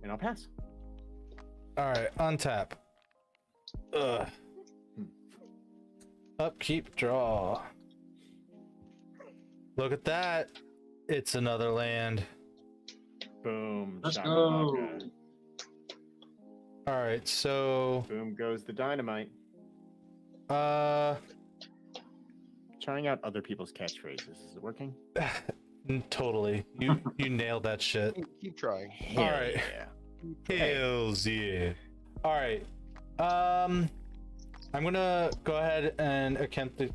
Speaker 2: And I'll pass.
Speaker 1: All right, untap. Ugh. Upkeep, draw. Look at that. It's another land.
Speaker 2: Boom.
Speaker 3: Let's
Speaker 2: shakalaka.
Speaker 3: go.
Speaker 1: All right, so
Speaker 2: Boom goes the dynamite. Trying out other people's catchphrases. Is it working?
Speaker 1: totally. You nailed that shit.
Speaker 4: Keep trying.
Speaker 2: Hell
Speaker 1: right.
Speaker 2: Yeah.
Speaker 1: Hells yeah. All right. I'm gonna go ahead and attempt to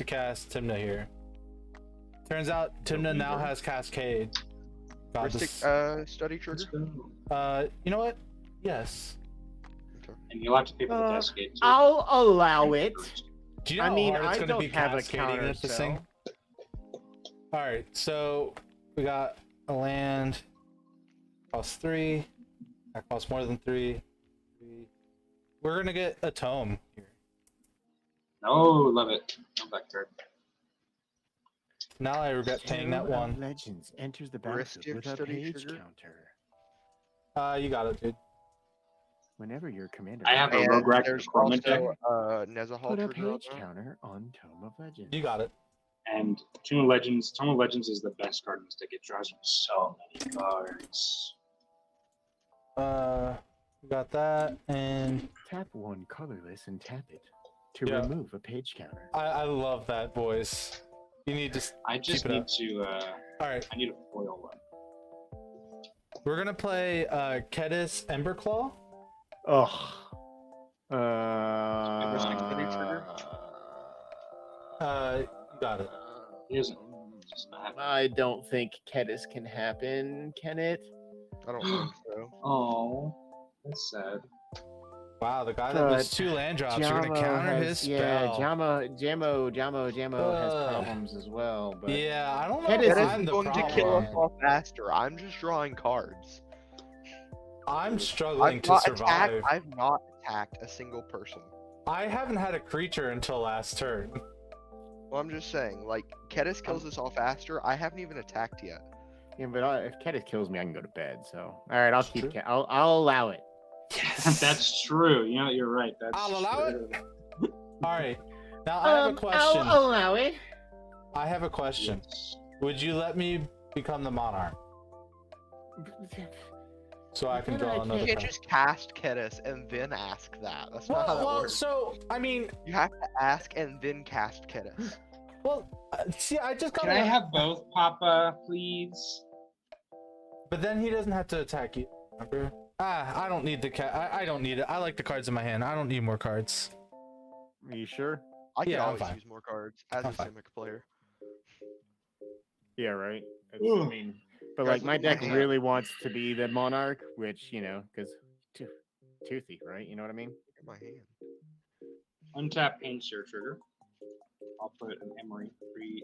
Speaker 1: cast Tymna here. Turns out Tymna now has Cascade. God,
Speaker 4: Heuristic
Speaker 1: this...
Speaker 4: study
Speaker 3: Let's
Speaker 4: trigger.
Speaker 3: go.
Speaker 1: You know what? Yes.
Speaker 3: And you'll have to pay for the cascade too.
Speaker 2: I'll allow it.
Speaker 1: Do you know
Speaker 2: I mean,
Speaker 1: how hard it's
Speaker 2: I
Speaker 1: going to
Speaker 2: don't
Speaker 1: be
Speaker 2: have a
Speaker 1: cascading
Speaker 2: counter
Speaker 1: this thing?
Speaker 2: spell.
Speaker 1: All right, so we got a land. Costs 3. That costs more than 3. We're going to get a tome here.
Speaker 3: Oh, love it. Love that card.
Speaker 1: Now I regret paying that
Speaker 2: Tarot of
Speaker 1: one.
Speaker 2: Legends enters the battlefield
Speaker 4: Heuristic
Speaker 2: with a
Speaker 4: study
Speaker 2: page
Speaker 4: trigger?
Speaker 2: counter.
Speaker 1: You got it, dude.
Speaker 2: Whenever your commander
Speaker 3: I have a
Speaker 4: And
Speaker 3: Rogue Rack
Speaker 4: there's
Speaker 3: deployment deck,
Speaker 4: also Nezahal
Speaker 2: put a
Speaker 4: trigger on
Speaker 2: page
Speaker 4: that.
Speaker 2: counter on Tome of Legends.
Speaker 1: You got it.
Speaker 3: and Tomb of Legends. Tomb of Legends is the best card in this deck. It draws you so many cards.
Speaker 1: We got that, and
Speaker 2: Tap one colorless and tap it to
Speaker 1: Yeah.
Speaker 2: remove a page counter.
Speaker 1: I love that voice. You need to...
Speaker 3: I just
Speaker 1: Keep it
Speaker 3: need
Speaker 1: up.
Speaker 3: to.
Speaker 1: All right,
Speaker 3: I need a foil one.
Speaker 1: we're going to play Kedis Emberclaw.
Speaker 2: Ugh.
Speaker 4: Heuristic study trigger?
Speaker 1: You got it.
Speaker 3: He isn't. It's just not happening.
Speaker 2: I don't think Kedis can happen, can it?
Speaker 4: I don't think so.
Speaker 3: Oh, that's sad.
Speaker 1: Wow, the guy that was
Speaker 2: But
Speaker 1: 2 land drops, you're going to counter his spell.
Speaker 2: Yeah, Jamo has problems as well. But
Speaker 1: Yeah, I don't know
Speaker 2: Kedis
Speaker 1: if
Speaker 2: is
Speaker 1: I'm the
Speaker 4: going
Speaker 1: problem.
Speaker 4: to kill us all faster. I'm just drawing cards.
Speaker 1: I'm struggling
Speaker 4: I've
Speaker 1: to
Speaker 4: not
Speaker 1: survive.
Speaker 4: attacked. I've not attacked a single person.
Speaker 1: I haven't had a creature until last turn.
Speaker 4: Well, I'm just saying, like, Kedis kills us all faster. I haven't even attacked yet.
Speaker 2: yeah, but if Kedis kills me, I can go to bed. So, all right, I'll keep.
Speaker 1: True.
Speaker 2: I'll allow it.
Speaker 1: Yes.
Speaker 3: That's true. You know, you're right. That's
Speaker 1: I'll allow it.
Speaker 3: true.
Speaker 1: All right. Now I have a question.
Speaker 2: I'll allow it.
Speaker 1: I have a question.
Speaker 3: Yes.
Speaker 1: Would you let me become the monarch so I can
Speaker 2: Then
Speaker 1: draw
Speaker 2: I
Speaker 1: another
Speaker 4: You can't
Speaker 1: card?
Speaker 4: just cast Kedis and then ask that. That's not how that
Speaker 1: Well,
Speaker 4: works.
Speaker 1: so I mean,
Speaker 4: You have to ask and then cast Kedis.
Speaker 1: see, I just got.
Speaker 3: Can I have both, Papa, please?
Speaker 1: But then he doesn't have to attack you. Remember? I don't need the cat. I don't need it. I like the cards in my hand. I don't need more cards.
Speaker 2: Are you sure?
Speaker 4: I can
Speaker 1: Yeah, I'm
Speaker 4: always
Speaker 1: fine.
Speaker 4: use more cards as
Speaker 1: I'm
Speaker 4: a
Speaker 1: fine.
Speaker 4: Simic player.
Speaker 2: Yeah, right. I
Speaker 3: Ugh.
Speaker 2: mean, but
Speaker 4: Guys,
Speaker 2: like my
Speaker 4: look at my
Speaker 2: deck
Speaker 4: hand.
Speaker 2: really wants to be the monarch, which because Toothy, right? You know what I mean?
Speaker 4: Look at my hand.
Speaker 3: Untap Painseer trigger. I'll put an Emery 3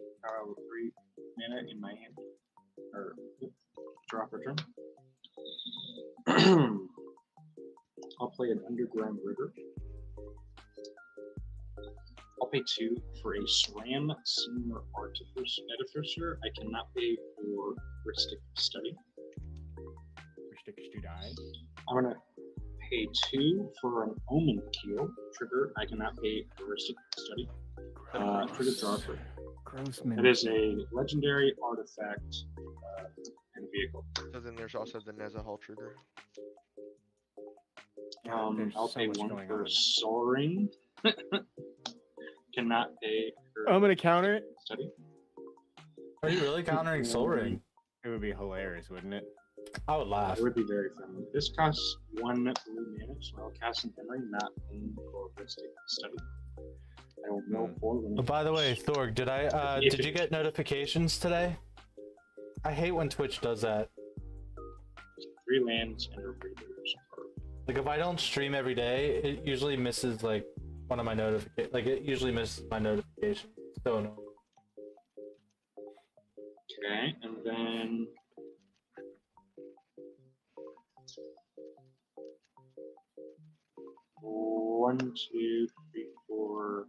Speaker 3: mana in my hand. Or drop return. I'll play an Underground River. I'll pay 2 for a SRAM Senior Artificer. I cannot pay for Heuristic Study.
Speaker 2: Stickers to die.
Speaker 3: I'm gonna pay 2 for an Omen Keel trigger. I cannot pay Heuristic Study. Trigger draw for.
Speaker 2: Gross
Speaker 3: It is a legendary artifact and vehicle.
Speaker 4: So then there's also the Nezahal trigger.
Speaker 2: There's
Speaker 3: I'll
Speaker 2: so
Speaker 3: pay
Speaker 2: much
Speaker 3: 1
Speaker 2: going
Speaker 3: for
Speaker 2: on.
Speaker 3: Soaring. Cannot pay for
Speaker 2: I'm gonna counter it.
Speaker 3: Study.
Speaker 1: Are you really countering Soul Ring?
Speaker 2: It would be hilarious, wouldn't it?
Speaker 1: I would laugh.
Speaker 3: It would be very friendly. This costs 1 blue mana, so I'll cast an Emery, not paying for Heuristic Study. I will mill 4 when
Speaker 1: Oh, by the way, Thorg, did you get notifications today? I hate when Twitch does that.
Speaker 3: 3 lands and a Raiders card.
Speaker 1: Like if I don't stream every day, it usually misses like one of my notifications. Like it usually misses my notification. So annoying.
Speaker 3: Okay, and then one, two, three, four.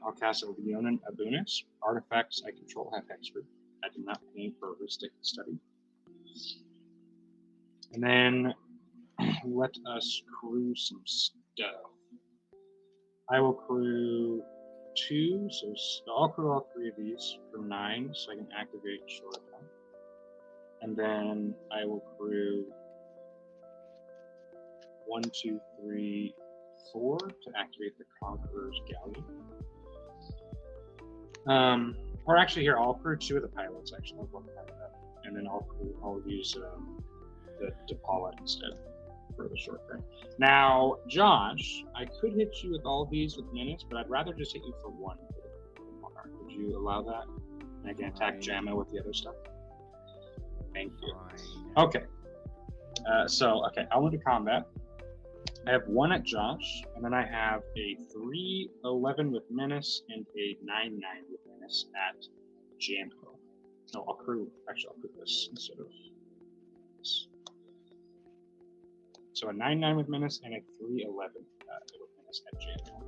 Speaker 3: I'll cast a Leonin Abunis. Artifacts I control have Hexford. I do not pay for Heuristic Study. And then let us crew some stuff. I will crew 2, so I'll crew all 3 of these for 9, so I can activate Shortcut. And then I will crew 1, 2, 3, 4 to activate the Conqueror's Galleon. Or actually, here I'll crew 2 of the pilots. Actually, I'll go the pilot up, and then I'll use the DePaula instead for the short thing. Now, Josh, I could hit you with all these with minutes, but I'd rather just hit you for 1. Alright, would you allow that? And I can attack
Speaker 2: Fine.
Speaker 3: Jamma with the other stuff. Thank you.
Speaker 2: Fine.
Speaker 3: Okay. Okay, I'll move to combat. I have 1 at Josh, and then I have a 3-11 with Menace and a 9-9 with Menace at Jammo. No, I'll crew this instead of this. So a 9-9 with Menace and a 3-11 with Menace at Jammo.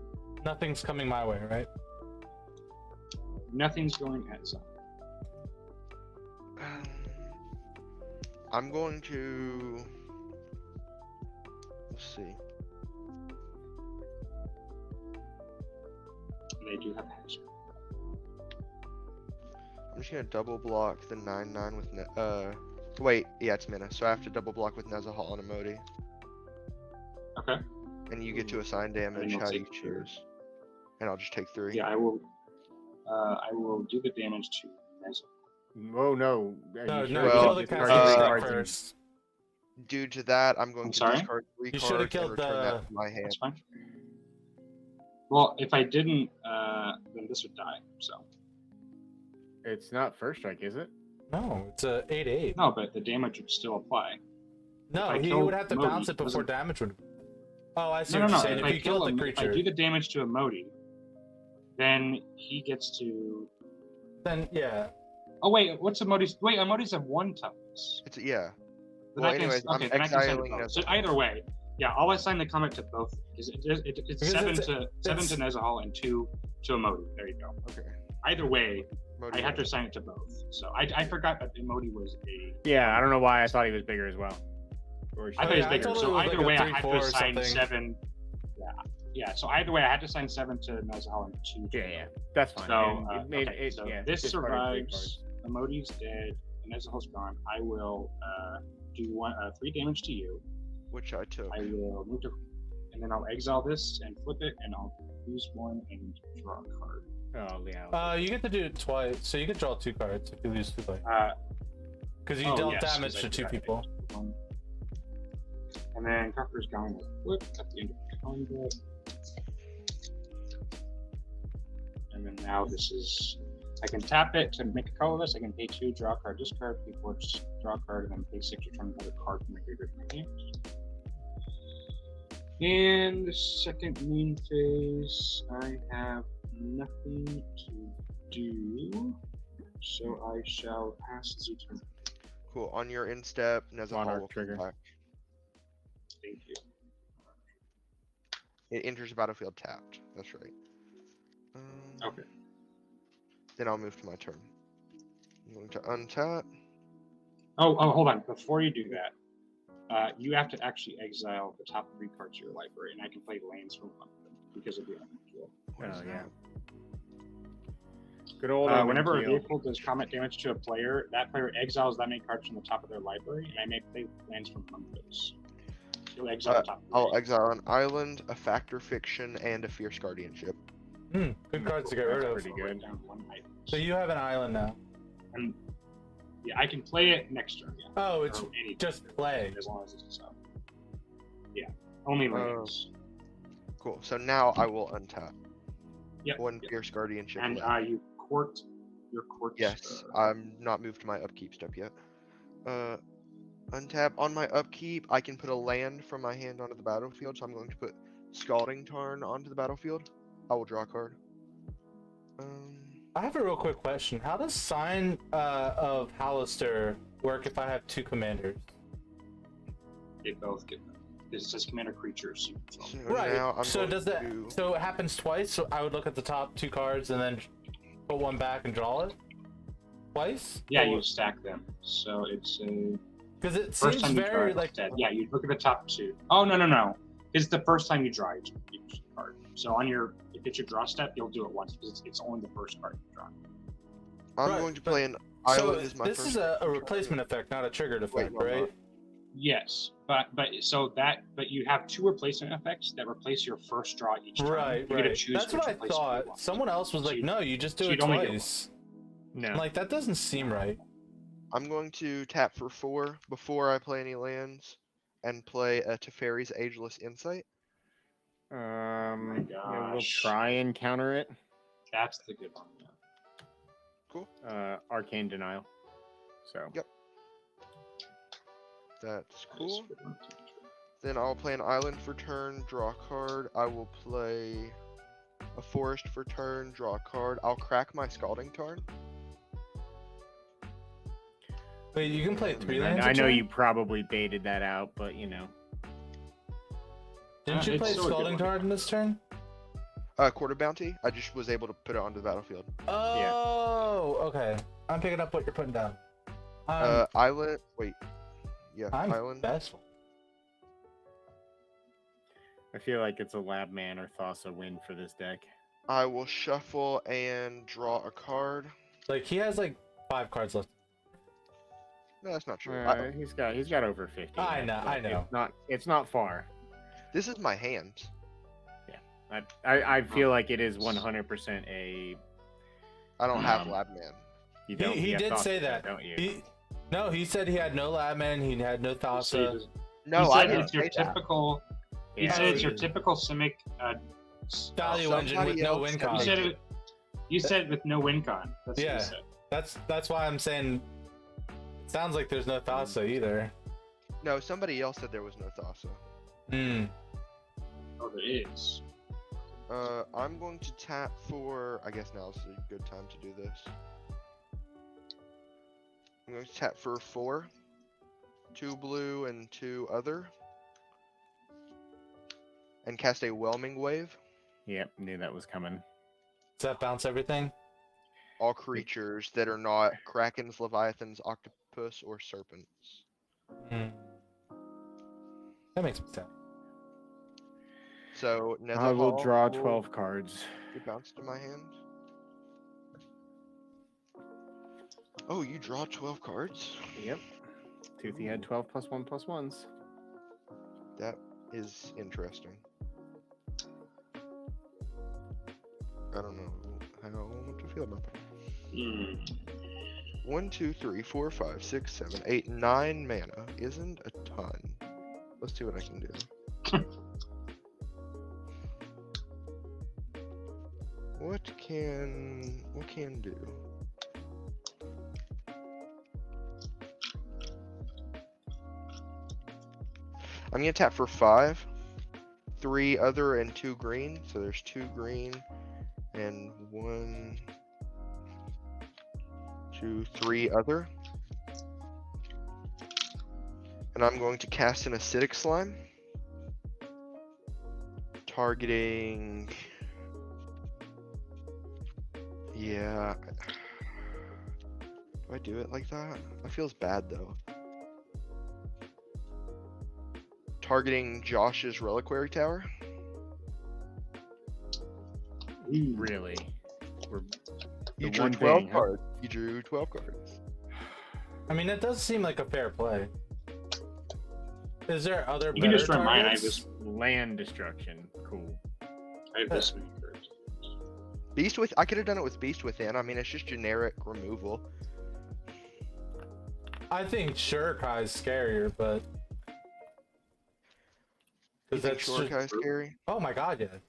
Speaker 1: Nothing's coming my way, right?
Speaker 3: Nothing's going at Zon.
Speaker 4: I'm going to. Let's see.
Speaker 3: They do have hatch.
Speaker 4: I'm just gonna double block the 9-9 with wait, yeah, it's Mina, so I have to double block with Nezahal and Emoti.
Speaker 3: Okay.
Speaker 4: And you get to assign damage
Speaker 3: you'll
Speaker 4: how you
Speaker 3: take 3.
Speaker 4: choose. And I'll just take 3.
Speaker 3: Yeah, I will do the damage to Nezahal.
Speaker 2: Oh no!
Speaker 1: No,
Speaker 2: You
Speaker 1: no,
Speaker 2: should
Speaker 1: kill
Speaker 2: have
Speaker 1: the
Speaker 2: discarded
Speaker 1: casting
Speaker 2: three
Speaker 1: strike
Speaker 2: cards and-
Speaker 1: first.
Speaker 4: Due to that, I'm going
Speaker 3: I'm
Speaker 4: to
Speaker 3: sorry?
Speaker 4: discard 3
Speaker 1: You
Speaker 4: cards
Speaker 1: should've
Speaker 4: and
Speaker 1: killed
Speaker 4: return that
Speaker 1: the-
Speaker 4: to my hand.
Speaker 3: That's fine. Well, if I didn't, then this would die. So
Speaker 2: It's not first strike, is it?
Speaker 1: No, it's a 8/8.
Speaker 3: no, but the damage would still apply.
Speaker 1: No,
Speaker 3: I
Speaker 1: he
Speaker 3: kill
Speaker 1: would have to
Speaker 3: Modi,
Speaker 1: bounce it before
Speaker 3: doesn't-
Speaker 1: damage would. Oh, I see
Speaker 3: No,
Speaker 1: what
Speaker 3: no,
Speaker 1: you're
Speaker 3: no.
Speaker 1: saying.
Speaker 3: If
Speaker 1: If
Speaker 3: I
Speaker 1: you
Speaker 3: kill
Speaker 1: kill the
Speaker 3: him, if I
Speaker 1: creature,
Speaker 3: do the damage to Emoti, then he gets to.
Speaker 1: then yeah.
Speaker 3: Oh wait, what's Emoti's? Wait, Emoti's have 1 toughness.
Speaker 4: It's yeah.
Speaker 3: Then
Speaker 4: Well,
Speaker 3: I can,
Speaker 4: anyways,
Speaker 3: okay,
Speaker 4: I'm
Speaker 3: then I can send it
Speaker 4: exiling
Speaker 3: both. So
Speaker 4: Nezahal.
Speaker 3: either way, yeah, I'll assign the comment to both. It's
Speaker 1: Because
Speaker 3: 7
Speaker 1: it's-
Speaker 3: to 7 to Nezahal and 2 to Emoti. There you go.
Speaker 4: Okay.
Speaker 3: Either way,
Speaker 4: Modi
Speaker 3: I have to
Speaker 4: wins.
Speaker 3: assign it to both. So I forgot that Emoti was a.
Speaker 2: Yeah, I don't know why I thought he was bigger as well. Or
Speaker 3: I thought he was
Speaker 1: yeah, I
Speaker 3: bigger.
Speaker 1: totally
Speaker 3: So
Speaker 1: was
Speaker 3: either
Speaker 1: like a
Speaker 3: way, I
Speaker 1: 3-4
Speaker 3: have to
Speaker 1: or
Speaker 3: assign
Speaker 1: something.
Speaker 3: 7. Yeah. So either way, I had to assign 7 to Nezahal and 2. To
Speaker 2: Yeah, that's fine.
Speaker 3: So,
Speaker 2: And it made
Speaker 3: okay,
Speaker 2: it-
Speaker 3: so
Speaker 2: yeah,
Speaker 3: this
Speaker 2: discarded 3
Speaker 3: survives. Emoti's dead. And Nezahal's gone. I will do 3 damage to you.
Speaker 4: Which I took.
Speaker 3: I will move to, and then I'll exile this and flip it, and I'll lose 1 and draw a card.
Speaker 2: Oh yeah.
Speaker 1: You get to do it twice, so you can draw 2 cards if you lose 2 plays. Because you
Speaker 3: Oh,
Speaker 1: dealt
Speaker 3: yes,
Speaker 1: damage
Speaker 3: 'cause
Speaker 1: to
Speaker 3: I
Speaker 1: 2
Speaker 3: forgot.
Speaker 1: people.
Speaker 3: And then Conqueror's Gauntlet will flip at the end of combat. And then now this is. I can tap it to make a colorless. I can pay 2, draw a card, discard, pay 4, draw a card, and then pay 6, return another card from my graveyard to my hand. And the second main phase, I have nothing to do, so I shall pass the turn.
Speaker 4: Cool. On your instep, Nezahal
Speaker 2: Monarch
Speaker 4: will
Speaker 2: trigger.
Speaker 4: come back.
Speaker 3: Thank you.
Speaker 4: It enters the battlefield tapped. That's right.
Speaker 3: Okay.
Speaker 4: Then I'll move to my turn. I'm going to untap.
Speaker 3: Oh, hold on. Before you do that, you have to actually exile the top 3 cards of your library, and I can play lands from one of them because of the Omen Keel.
Speaker 4: What is
Speaker 2: Oh, yeah.
Speaker 4: that?
Speaker 2: Good old.
Speaker 3: Whenever a
Speaker 2: Omen Keel.
Speaker 3: vehicle does combat damage to a player, that player exiles that many cards from the top of their library, and I may play lands from one of those. You'll exile the top 3.
Speaker 4: I'll exile an island, a factor fiction, and a fierce guardianship.
Speaker 1: Good cards to get rid of.
Speaker 2: Pretty good.
Speaker 3: Down 1 item.
Speaker 1: So you have an island now.
Speaker 3: And yeah, I can play it next turn. Yeah.
Speaker 1: Oh, it's
Speaker 3: Or any
Speaker 1: just
Speaker 3: turn,
Speaker 1: play.
Speaker 3: as long as it's up. Yeah, only lands.
Speaker 4: Cool. So now I will untap.
Speaker 3: Yep,
Speaker 4: 1
Speaker 3: yep.
Speaker 4: fierce guardianship.
Speaker 3: And
Speaker 4: left.
Speaker 3: you court your court.
Speaker 4: Yes, I'm not moved to my upkeep step yet. Untap. On my upkeep, I can put a land from my hand onto the battlefield, so I'm going to put Scalding Tarn onto the battlefield. I will draw a card.
Speaker 1: I have a real quick question. How does Sign of Hallister work if I have 2 commanders?
Speaker 3: They both get them. This says commander creatures. So
Speaker 4: So
Speaker 1: Right.
Speaker 4: now I'm
Speaker 1: So
Speaker 4: going
Speaker 1: does that?
Speaker 4: to...
Speaker 1: So it happens twice. So I would look at the top 2 cards and then put 1 back and draw it twice.
Speaker 3: yeah, you stack them. So it's a
Speaker 1: Because it
Speaker 3: first
Speaker 1: seems
Speaker 3: time you draw
Speaker 1: very
Speaker 3: it
Speaker 1: like.
Speaker 3: instead. Yeah, you look at the top 2. Oh no! It's the first time you draw each card. So on your if it's your draw step, you'll do it once because it's only the first card you draw.
Speaker 4: I'm
Speaker 1: Right,
Speaker 4: going to
Speaker 1: but-
Speaker 4: play an
Speaker 1: So
Speaker 4: island as my
Speaker 1: this
Speaker 4: first
Speaker 1: is a
Speaker 4: turn.
Speaker 1: replacement effect, not a triggered
Speaker 4: Wait,
Speaker 1: effect,
Speaker 4: no,
Speaker 1: right?
Speaker 3: Yes, but you have 2 replacement effects that replace your first draw each turn.
Speaker 1: Right,
Speaker 3: You get to
Speaker 1: right.
Speaker 3: choose
Speaker 1: That's
Speaker 3: which
Speaker 1: what I
Speaker 3: replacement you
Speaker 1: thought.
Speaker 3: want.
Speaker 1: Someone else was
Speaker 3: So
Speaker 1: like,
Speaker 3: you-
Speaker 1: "No, you just do
Speaker 3: so
Speaker 1: it
Speaker 3: you'd only get
Speaker 1: twice."
Speaker 2: No.
Speaker 1: I'm like, that doesn't seem right.
Speaker 4: I'm going to tap for 4 before I play any lands and play a Teferi's Ageless Insight.
Speaker 2: Yeah, we'll
Speaker 3: gosh.
Speaker 2: try and counter it.
Speaker 3: That's the good one. Yeah.
Speaker 4: Cool.
Speaker 2: Arcane Denial. So.
Speaker 4: Yep. That's
Speaker 3: That is
Speaker 4: cool.
Speaker 3: good one.
Speaker 4: Then I'll play an island for turn, draw a card. I will play a forest for turn, draw a card. I'll crack my Scalding Tarn.
Speaker 1: Wait, you can play
Speaker 4: And
Speaker 1: 3
Speaker 2: I,
Speaker 1: lands.
Speaker 2: I
Speaker 1: a
Speaker 2: know
Speaker 1: turn?
Speaker 2: you probably baited that out, but you know.
Speaker 1: Didn't you
Speaker 3: It's
Speaker 1: play
Speaker 3: still a good
Speaker 1: Scalding
Speaker 3: one.
Speaker 1: Tarn this turn?
Speaker 4: Quarter bounty. I just was able to put it onto the battlefield.
Speaker 1: Oh, okay. I'm picking up what you're putting down.
Speaker 4: Island. Wait. Yeah,
Speaker 1: I'm
Speaker 4: island.
Speaker 1: best.
Speaker 2: I feel like it's a Lab Man or Thassa win for this deck.
Speaker 4: I will shuffle and draw a card.
Speaker 1: Like he has like 5 cards left.
Speaker 4: No, that's not true.
Speaker 2: He's got over 50.
Speaker 1: I know,
Speaker 2: but
Speaker 1: I know.
Speaker 2: It's not far.
Speaker 4: This is my hand.
Speaker 2: I feel like it is 100% a.
Speaker 4: I don't have Lab Man.
Speaker 2: You don't.
Speaker 1: He
Speaker 2: you have
Speaker 1: did say
Speaker 2: Thassa,
Speaker 1: that.
Speaker 2: don't you?
Speaker 1: No, he said he had no Labman, he had no
Speaker 3: So
Speaker 1: Thassa.
Speaker 4: No,
Speaker 3: he
Speaker 4: I
Speaker 3: said
Speaker 4: didn't
Speaker 3: it's your
Speaker 4: say that.
Speaker 3: typical. He
Speaker 2: Yeah.
Speaker 3: said it's your typical Simic.
Speaker 1: Value engine with
Speaker 4: Somebody
Speaker 1: no
Speaker 4: else
Speaker 1: win
Speaker 4: said
Speaker 3: You
Speaker 1: con.
Speaker 3: said it. You said with no win con. That's
Speaker 1: Yeah.
Speaker 3: what you said.
Speaker 1: That's why I'm saying. It sounds like there's no Thassa either.
Speaker 4: No, somebody else said there was no Thassa.
Speaker 1: Hmm.
Speaker 3: Oh, there is.
Speaker 4: I'm going to tap for. I guess now is a good time to do this. I'm going to tap for 4, 2 blue and 2 other, and cast a Whelming Wave.
Speaker 2: Yep, knew that was coming.
Speaker 1: Does that bounce everything?
Speaker 4: All creatures that are not krakens, leviathans, octopus, or serpents.
Speaker 1: Hmm. That makes sense.
Speaker 4: So
Speaker 2: I will
Speaker 4: Netherhall
Speaker 2: draw
Speaker 4: will
Speaker 2: 12 cards.
Speaker 4: be bounced to my hand. Oh, you draw 12 cards?
Speaker 2: Yep. Toothy had 12 +1/+1s.
Speaker 4: That is interesting. I don't know how I want to feel about that.
Speaker 3: Hmm.
Speaker 4: 1, 2, 3, 4, 5, 6, 7, 8, 9 mana isn't a ton. Let's see what I can do. What can do? I'm gonna tap for 5, 3 other and 2 green. So there's 2 green and 1, 2, 3 other. And I'm going to cast an acidic slime. Targeting. Yeah. Do I do it like that? That feels bad though. Targeting Josh's Reliquary Tower.
Speaker 2: Really?
Speaker 4: You
Speaker 2: The
Speaker 4: drew
Speaker 2: one
Speaker 4: 12
Speaker 2: thing, huh?
Speaker 4: cards. You drew 12 cards.
Speaker 1: I mean, that does seem like a fair play. Is there other
Speaker 3: You can
Speaker 1: better
Speaker 3: destroy mine. I
Speaker 1: targets?
Speaker 3: just
Speaker 2: Land destruction. Cool.
Speaker 3: I have this many cards.
Speaker 4: Beast with. I could have done it with Beast Within. I mean, it's just generic removal.
Speaker 1: I think Shurikai is scarier, but
Speaker 4: You think
Speaker 1: that's just-
Speaker 4: Shurikai is scary?
Speaker 1: oh my god, yeah.
Speaker 4: I'm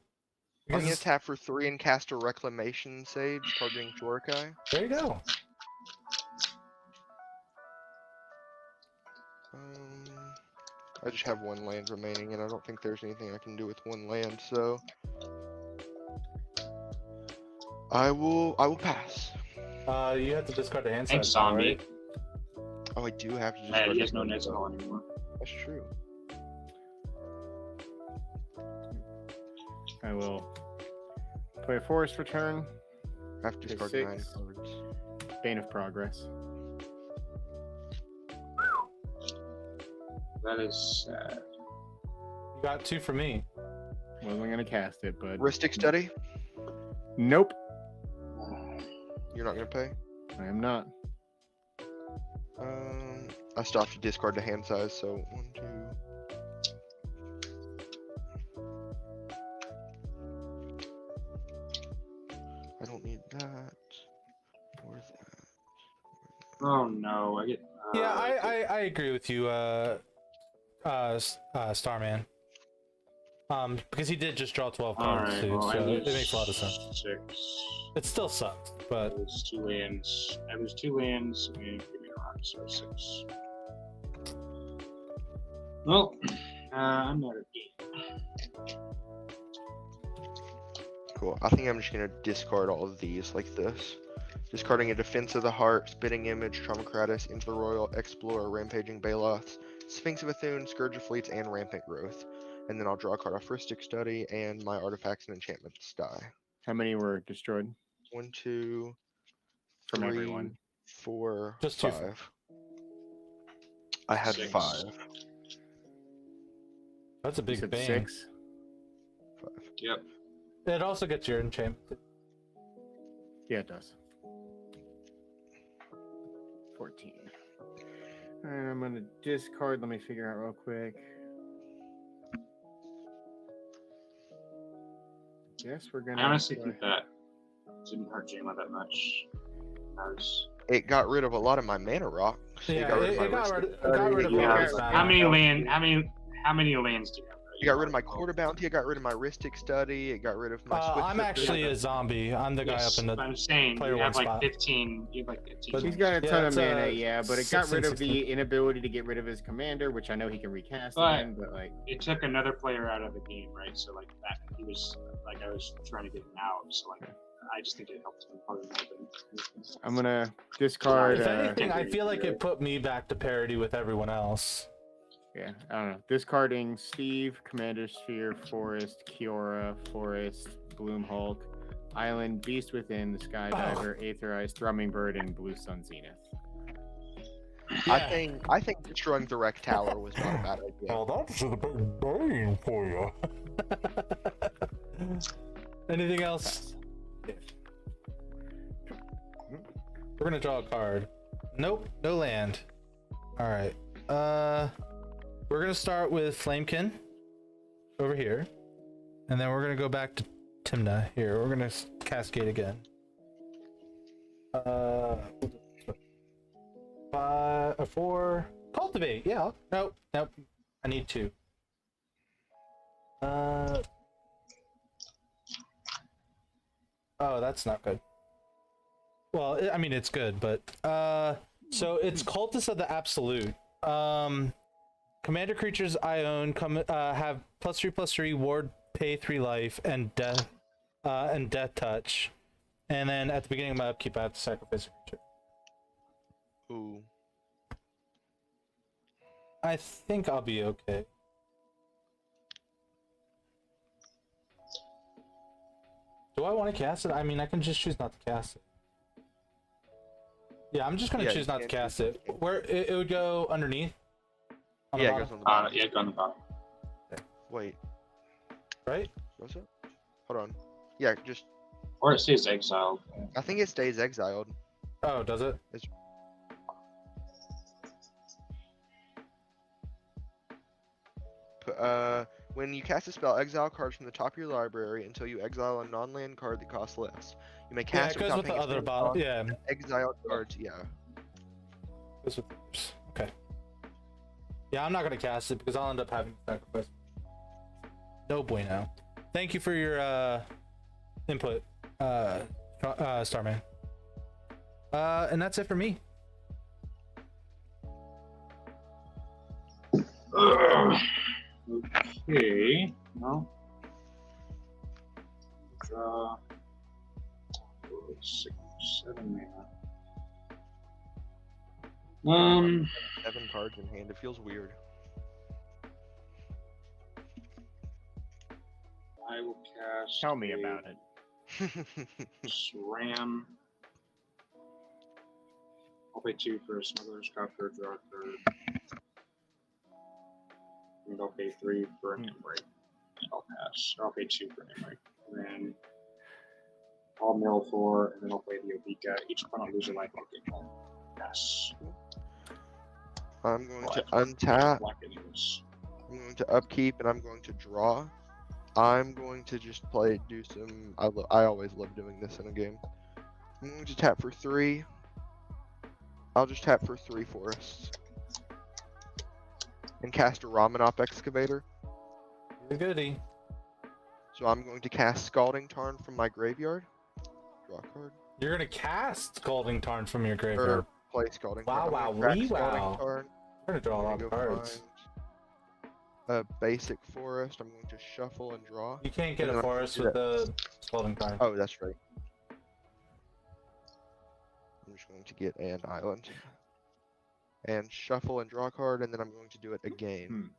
Speaker 1: Because
Speaker 4: gonna tap for 3 and cast a Reclamation Sage, targeting Shurikai.
Speaker 1: there you go.
Speaker 4: I just have 1 land remaining, and I don't think there's anything I can do with 1 land, so I will pass.
Speaker 1: You have to discard the hand
Speaker 3: Thanks,
Speaker 1: size, though,
Speaker 3: zombie.
Speaker 1: right?
Speaker 4: Oh, I do have to.
Speaker 3: He
Speaker 4: discard
Speaker 3: has no
Speaker 4: the-
Speaker 3: Nezahal anymore.
Speaker 4: That's true.
Speaker 2: I will play a forest return.
Speaker 4: I have to
Speaker 2: Okay,
Speaker 4: discard 9
Speaker 2: 6.
Speaker 4: cards.
Speaker 2: Bane of Progress.
Speaker 3: That is sad.
Speaker 1: You got 2 for me.
Speaker 2: Wasn't gonna cast it, but
Speaker 4: Ristic Study.
Speaker 2: nope,
Speaker 4: You're not gonna pay.
Speaker 2: I am not.
Speaker 4: I still have to discard the hand size, so 1, 2. I don't need that or that.
Speaker 3: Oh no, I get.
Speaker 1: Yeah, I agree with you, Starman. Because he did just draw 12 cards
Speaker 3: Alright,
Speaker 1: too,
Speaker 3: well,
Speaker 1: so
Speaker 3: I
Speaker 1: it makes a lot of sense.
Speaker 3: 6.
Speaker 1: It still sucks, but
Speaker 3: I lose 2 lands. I lose 2 lands and give me a rock, so 6. Well, I'm not a game.
Speaker 4: Cool. I think I'm just gonna discard all of these like this. Discarding a Defense of the Heart, Spitting Image, Traumacratus, Into the Royal, Explorer, Rampaging Baloth, Sphinx of Bethune, Scourge of Fleets, and Rampant Growth. And then I'll draw a card off Rhystic Study, and my artifacts and enchantments die.
Speaker 2: How many were destroyed
Speaker 4: 1, 2,
Speaker 2: from
Speaker 4: 3,
Speaker 2: everyone?
Speaker 4: 4,
Speaker 1: Just 2.
Speaker 4: 5. I had
Speaker 3: 6.
Speaker 4: 5.
Speaker 1: That's a
Speaker 2: You
Speaker 1: big
Speaker 2: said
Speaker 1: bang.
Speaker 2: 6.
Speaker 4: 5.
Speaker 3: Yep.
Speaker 1: It also gets your enchantment.
Speaker 2: Yeah, it does. 14. And I'm gonna discard. Let me figure out real quick. Guess we're gonna.
Speaker 3: I honestly think that didn't hurt Jama that much.
Speaker 4: It got rid of a lot of my mana rocks.
Speaker 1: Yeah,
Speaker 4: it got rid of my
Speaker 1: it got
Speaker 4: Rhystic
Speaker 1: rid
Speaker 4: Study,
Speaker 1: of
Speaker 4: it
Speaker 1: a
Speaker 4: got
Speaker 1: lot
Speaker 4: rid
Speaker 1: of
Speaker 4: of
Speaker 1: mana.
Speaker 3: How many lands do you have?
Speaker 4: It got rid of my Quarter Bounty, it got rid of my Rhystic Study, it got rid of my Swift
Speaker 1: I'm
Speaker 4: Foot
Speaker 1: actually
Speaker 4: Drill.
Speaker 1: a zombie. I'm the guy
Speaker 3: Yes,
Speaker 1: up in the.
Speaker 3: I'm saying
Speaker 1: player
Speaker 3: you have
Speaker 1: one
Speaker 3: like
Speaker 1: spot.
Speaker 3: 15. You have like 15.
Speaker 1: But
Speaker 2: He's got a
Speaker 1: Yeah,
Speaker 2: ton of
Speaker 1: it's,
Speaker 2: mana, yeah, but it got
Speaker 1: 16,
Speaker 2: rid of
Speaker 1: 16.
Speaker 2: the inability to get rid of his commander, which I know he can recast
Speaker 3: But-
Speaker 2: again, but like
Speaker 3: It took another player out of the game, right? So like that, he was like I was trying to get him out. So like I just think it helped him probably more than.
Speaker 2: I'm gonna discard.
Speaker 1: If anything, I feel like it put me back to parity with everyone else.
Speaker 2: Yeah, I don't know. Discarding Steve, Commander Sphere, Forest, Kiora, Forest, Bloom Hulk, Island, Beast Within, the Skydiver, Aetherized, Thrumming Bird, and Blue Sun Zenith.
Speaker 1: Yeah.
Speaker 4: I think destroying the Wreck Tower was not a bad idea.
Speaker 1: Well, that's a big bang for you. Anything else? We're gonna draw a card. Nope, no land. All right. We're gonna start with Flamekin over here, and then we're gonna go back to Tymna here. We're gonna cascade again. 4. Cultivate. Yeah. Nope. Nope. I need 2. Oh, that's not good. Well, I mean, it's good, but so it's Cultist of the Absolute. Commander creatures I own have +3/+3 ward, pay 3 life, and death touch. And then at the beginning of my upkeep, I have to sacrifice a creature.
Speaker 4: Ooh.
Speaker 1: I think I'll be okay. Do I want to cast it? I mean, I can just choose not to cast it. Yeah, I'm just gonna
Speaker 4: Yeah,
Speaker 1: choose
Speaker 4: you
Speaker 1: not to
Speaker 4: can
Speaker 1: cast
Speaker 4: choose
Speaker 1: it. Where it would go underneath. On the
Speaker 4: Yeah, it
Speaker 1: bottom,
Speaker 4: goes on the bottom.
Speaker 3: Yeah, go on the bottom.
Speaker 4: Wait,
Speaker 1: right?
Speaker 4: was it? Hold on. Yeah, just
Speaker 3: Or it says exiled.
Speaker 4: I think it stays exiled.
Speaker 1: Oh, does it?
Speaker 4: When you cast a spell, exile cards from the top of your library until you exile a non-land card that costs less. You may
Speaker 1: Yeah,
Speaker 4: cast
Speaker 1: it goes
Speaker 4: without
Speaker 1: with the
Speaker 4: paying a
Speaker 1: other
Speaker 4: spell
Speaker 1: bottom.
Speaker 4: cost.
Speaker 1: Yeah,
Speaker 4: Exiled cards, yeah.
Speaker 1: goes with okay. Yeah, I'm not gonna cast it because I'll end up having to sacrifice. No bueno. Thank you for your input, Starman. And that's it for me.
Speaker 3: Okay. No. Draw. 6, 7 mana.
Speaker 4: 7 cards in hand. It feels weird.
Speaker 3: I will cast.
Speaker 2: Tell me
Speaker 3: a
Speaker 2: about it.
Speaker 3: Ram. I'll pay 2 for a Smuggler's Copter, draw a card. And I'll pay 3 for an Embrake. I'll pass. I'll pay 2 for an Embrake. And then I'll mill 4, and then I'll play the Obika. Each opponent lose a life, I'll get 1. Pass.
Speaker 4: I'm going to
Speaker 3: Black.
Speaker 4: untap.
Speaker 3: Black it is.
Speaker 4: I'm going to upkeep, and I'm going to draw. I'm going to just do some. I always love doing this in a game. I'm going to tap for 3. I'll just tap for 3 forests. And cast a Ramanop Excavator.
Speaker 1: You're goody.
Speaker 4: So I'm going to cast Scalding Tarn from my graveyard. Draw a card.
Speaker 1: You're gonna cast Scalding Tarn from your
Speaker 4: Or
Speaker 1: graveyard.
Speaker 4: play Scalding
Speaker 1: Wow,
Speaker 4: Tarn. I'm
Speaker 1: wow,
Speaker 4: gonna crack
Speaker 1: wee,
Speaker 4: Scalding
Speaker 1: wow.
Speaker 4: Tarn.
Speaker 1: You're gonna draw a
Speaker 4: I'm
Speaker 1: lot
Speaker 4: gonna
Speaker 1: of
Speaker 4: go
Speaker 1: cards.
Speaker 4: find a basic forest. I'm going to shuffle and draw.
Speaker 1: You can't get
Speaker 4: And
Speaker 1: a
Speaker 4: then I'm
Speaker 1: forest
Speaker 4: gonna
Speaker 1: with
Speaker 4: do
Speaker 1: the Scalding Tarn.
Speaker 4: Oh, that's right. I'm just going to get an island. And shuffle and draw a card, and then I'm going to do it again.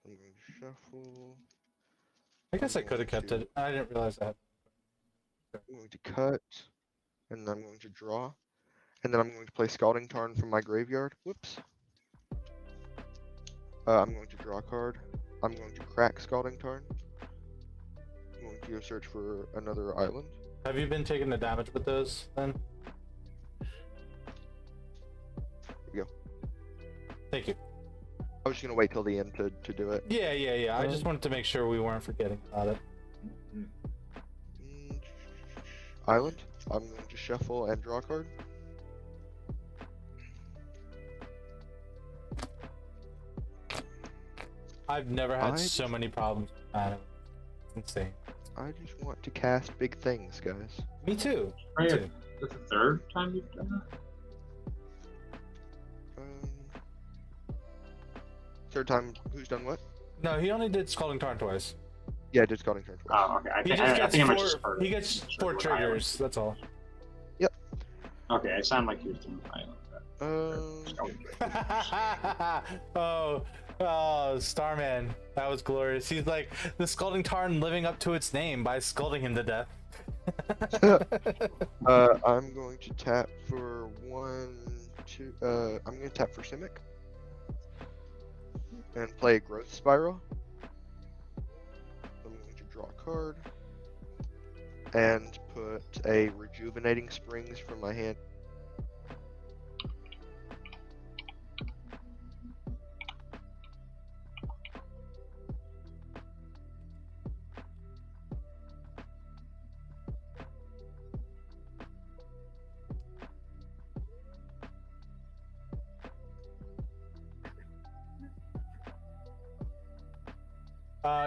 Speaker 4: I'm going to shuffle.
Speaker 1: I guess I could have kept it. I didn't realize that.
Speaker 4: I'm going to cut, and then I'm going to draw, and then I'm going to play Scalding Tarn from my graveyard. Whoops. I'm going to draw a card. I'm going to crack Scalding Tarn. I'm going to go search for another island.
Speaker 1: Have you been taking the damage with those then?
Speaker 4: Here we go.
Speaker 1: Thank you.
Speaker 4: I was just gonna wait till the end to do it.
Speaker 1: Yeah. I just wanted to make sure we weren't forgetting about it.
Speaker 4: Island. I'm going to shuffle and draw a card.
Speaker 1: I've never had so many problems with Tana. It's insane.
Speaker 4: I just want to cast big things, guys.
Speaker 1: Me too.
Speaker 3: Oh,
Speaker 1: Me
Speaker 3: yeah.
Speaker 1: too.
Speaker 3: That's the third time you've done that?
Speaker 4: Third time, who's done what?
Speaker 1: No, he only did Scalding Tarn twice.
Speaker 4: Yeah, I did Scalding Tarn twice.
Speaker 3: Oh, okay. I
Speaker 1: He
Speaker 3: think,
Speaker 1: just
Speaker 3: I
Speaker 1: gets
Speaker 3: think I might
Speaker 1: four.
Speaker 3: just heard
Speaker 1: He
Speaker 3: it.
Speaker 1: gets
Speaker 3: Sure,
Speaker 1: 4
Speaker 3: what
Speaker 1: triggers. That's all.
Speaker 3: Okay, it sounded like you were doing island.
Speaker 1: oh, Starman. That was glorious. He's like the Scalding Tarn living up to its name by scalding him to death.
Speaker 4: I'm going to tap for 1, 2. I'm going to tap for Simic. And play a Growth Spiral. I'm going to draw a card. And put a Rejuvenating Springs from my hand.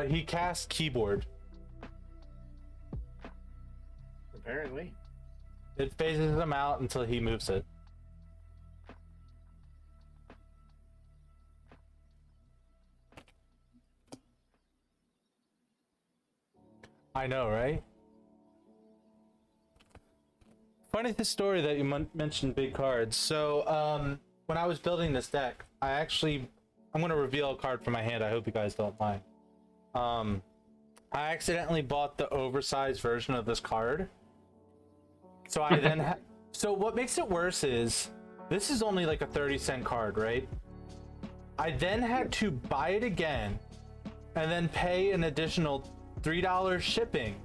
Speaker 1: He cast Keyboard.
Speaker 2: Apparently.
Speaker 1: It phases him out until he moves it. I know, right? Funny the story that you mentioned big cards. So, when I was building this deck, I'm gonna reveal a card from my hand. I hope you guys don't mind. I accidentally bought the oversized version of this card. So I then so what makes it worse is this is only like a 30-cent card, right? I then had to buy it again and then pay an additional $3 shipping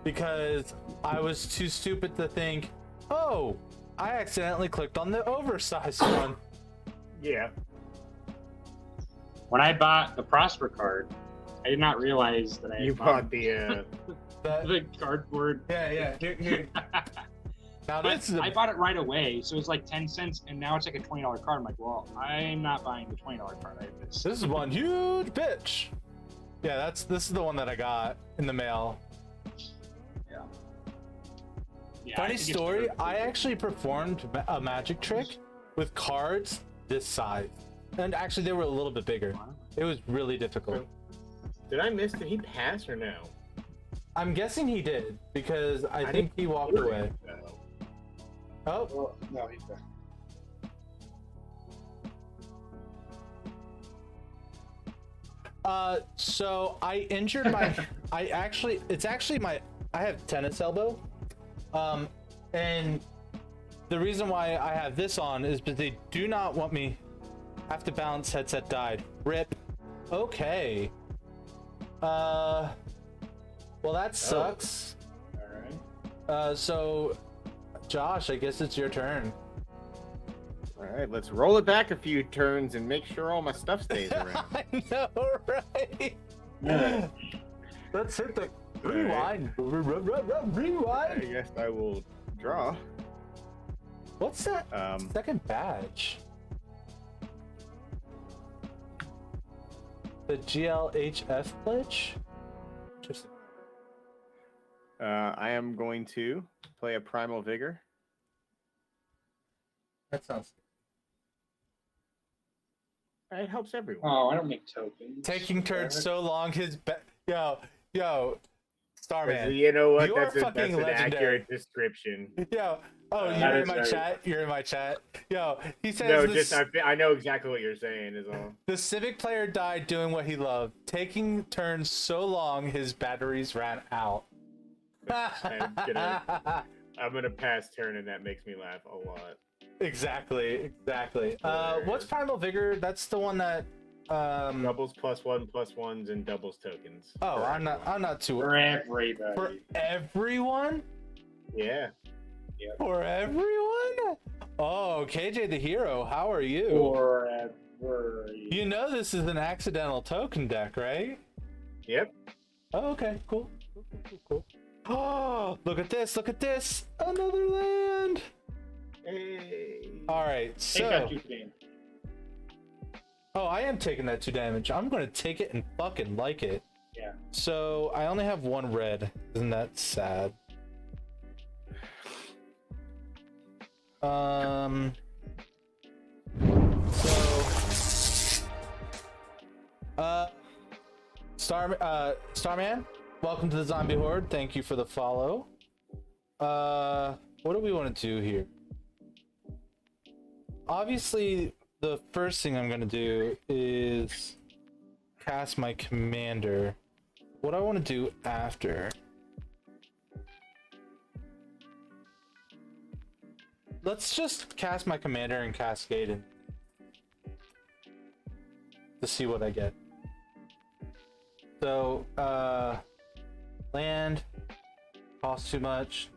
Speaker 1: because I was too stupid to think, oh, I accidentally clicked on the oversized one.
Speaker 2: Yeah.
Speaker 3: When I bought the Prosper card, I did not realize that I had
Speaker 2: bought the
Speaker 3: the cardboard.
Speaker 1: Yeah. Here. Now
Speaker 3: But
Speaker 1: this is
Speaker 3: I bought it right away, so it was like 10 cents, and now it's like a $20 card. I'm like, well, I'm not buying the $20 card. I have this.
Speaker 1: This is one huge bitch. Yeah, this is the one that I got in the mail.
Speaker 3: Yeah, I
Speaker 1: Funny
Speaker 3: think it's
Speaker 1: story,
Speaker 3: very
Speaker 1: I
Speaker 3: cool.
Speaker 1: actually performed a magic trick with cards this size. And actually they were a little bit bigger. It was really difficult.
Speaker 2: Did I miss? Did he pass or no?
Speaker 1: I'm guessing he did because I think he walked away. Oh,
Speaker 5: Well, no, he's back.
Speaker 1: so I injured my I have tennis elbow. And the reason why I have this on is because they do not want me have to bounce. Headset died. RIP. Okay. Well, that sucks.
Speaker 2: All right.
Speaker 1: So Josh, I guess it's your turn.
Speaker 2: All right. Let's roll it back a few turns and make sure all my stuff stays around.
Speaker 1: I know, right? Let's hit the rewind.
Speaker 2: I
Speaker 1: Rewind.
Speaker 2: guess I will draw.
Speaker 1: What's that second badge? The GLHF glitch? Interesting.
Speaker 2: I am going to play a Primal Vigor.
Speaker 1: That sounds.
Speaker 2: It helps everyone.
Speaker 3: Oh, I don't make tokens.
Speaker 1: Taking turns so long, his yo, Starman.
Speaker 2: You know what?
Speaker 1: You are
Speaker 2: That's
Speaker 1: fucking
Speaker 2: an
Speaker 1: legendary.
Speaker 2: accurate description.
Speaker 1: Yo, oh,
Speaker 3: That
Speaker 1: you're in
Speaker 3: is
Speaker 1: my
Speaker 3: very-
Speaker 1: chat. You're in my chat. Yo, he says
Speaker 2: No,
Speaker 1: this,
Speaker 2: just I know exactly what you're saying. Is all.
Speaker 1: the Civic player died doing what he loved, taking turns so long his batteries ran out.
Speaker 2: I'm gonna pass turn, and that makes me laugh a lot.
Speaker 1: Exactly.
Speaker 2: Yeah.
Speaker 1: What's Primal Vigor? That's the one that.
Speaker 2: Doubles +1/+1s and doubles tokens.
Speaker 1: Oh,
Speaker 2: for
Speaker 1: I'm
Speaker 2: everyone.
Speaker 1: not too.
Speaker 3: For everybody.
Speaker 1: For everyone.
Speaker 2: Yeah.
Speaker 1: For everyone. Oh, KJ the Hero, how are you?
Speaker 3: Forever.
Speaker 1: You know this is an accidental token deck, right?
Speaker 2: Yep.
Speaker 1: Oh, okay, cool. Oh, look at this! Look at this! Another land.
Speaker 2: Hey.
Speaker 1: All right,
Speaker 3: Take
Speaker 1: so.
Speaker 3: that 2 game.
Speaker 1: Oh, I am taking that 2 damage. I'm gonna take it and fucking like it.
Speaker 3: Yeah.
Speaker 1: So I only have 1 red. Isn't that sad? Starman, welcome to the Zombie Horde. Thank you for the follow. What do we want to do here? Obviously, the first thing I'm gonna do is cast my commander. What I want to do after. Let's just cast my commander and cascade it to see what I get. So, land costs too much.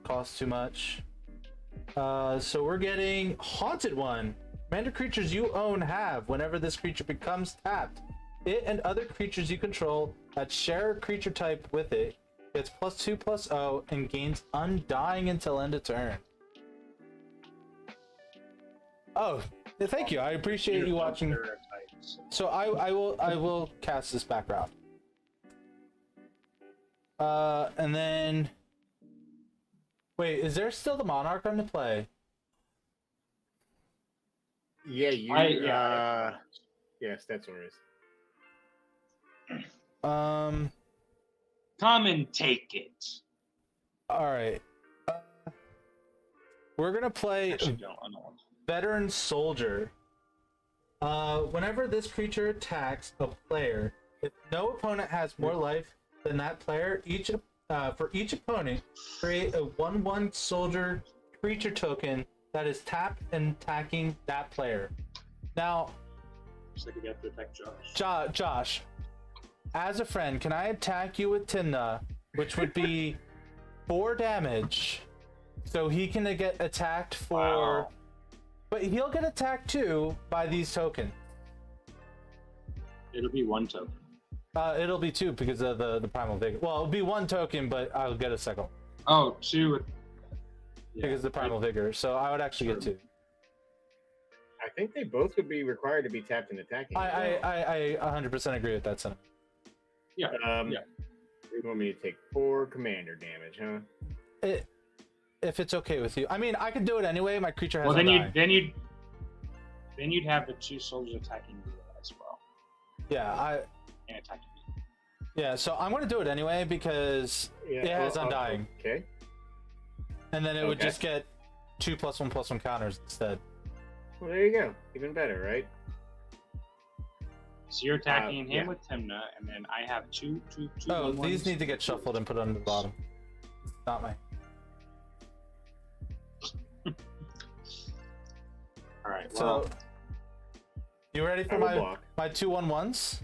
Speaker 1: So we're getting Haunted One. Commander creatures you own have, whenever this creature becomes tapped, it and other creatures you control that share a creature type with it gets +2/+0 and gains Undying until end of turn. Oh, thank you. I appreciate you watching.
Speaker 3: Stereotypes.
Speaker 1: So I will cast this back route. And then wait, is there still the Monarch on the play?
Speaker 2: Yeah, you. Yes, that's where it is.
Speaker 3: Come and take it.
Speaker 1: All right. We're gonna play
Speaker 3: Actually, don't. I don't want to.
Speaker 1: Veteran Soldier. Whenever this creature attacks a player, if no opponent has more life than that player, for each opponent, create a 1/1 soldier creature token that is tapped and attacking that player. Now,
Speaker 3: Looks like we got to attack Josh.
Speaker 1: Josh, as a friend, can I attack you with Tymna, which would be 4 damage, so he can get attacked for.
Speaker 3: Wow.
Speaker 1: But he'll get attacked too by these tokens.
Speaker 3: It'll be 1 token.
Speaker 1: It'll be 2 because of the Primal Vigor. Well, it'll be 1 token, but I'll get a second
Speaker 3: Oh, 2.
Speaker 1: because of the Primal Vigor. So I would actually get 2.
Speaker 2: I think they both would be required to be tapped and attacking.
Speaker 1: I 100% agree with that sentiment.
Speaker 3: Yeah.
Speaker 2: You want me to take 4 commander damage, huh?
Speaker 1: If it's okay with you, I mean, I could do it anyway. My creature has.
Speaker 3: Well, then
Speaker 1: Undying.
Speaker 3: you'd have the 2 soldiers attacking you as well
Speaker 1: Yeah,
Speaker 3: and attacking you.
Speaker 1: yeah. So I'm gonna do it anyway because
Speaker 2: Yeah,
Speaker 1: it has Undying,
Speaker 2: Okay.
Speaker 1: and then it would
Speaker 2: Okay.
Speaker 1: just get 2+1/+1 counters instead.
Speaker 2: Well, there you go. Even better, right?
Speaker 3: So you're attacking him
Speaker 2: yeah.
Speaker 3: with Tymna, and then I have 2.
Speaker 1: Oh,
Speaker 3: 1/1s.
Speaker 1: these need to get shuffled and put on the bottom. Not my.
Speaker 3: All right. Well,
Speaker 1: So, you ready for
Speaker 2: I will
Speaker 1: my
Speaker 2: block.
Speaker 1: 2/1/1s?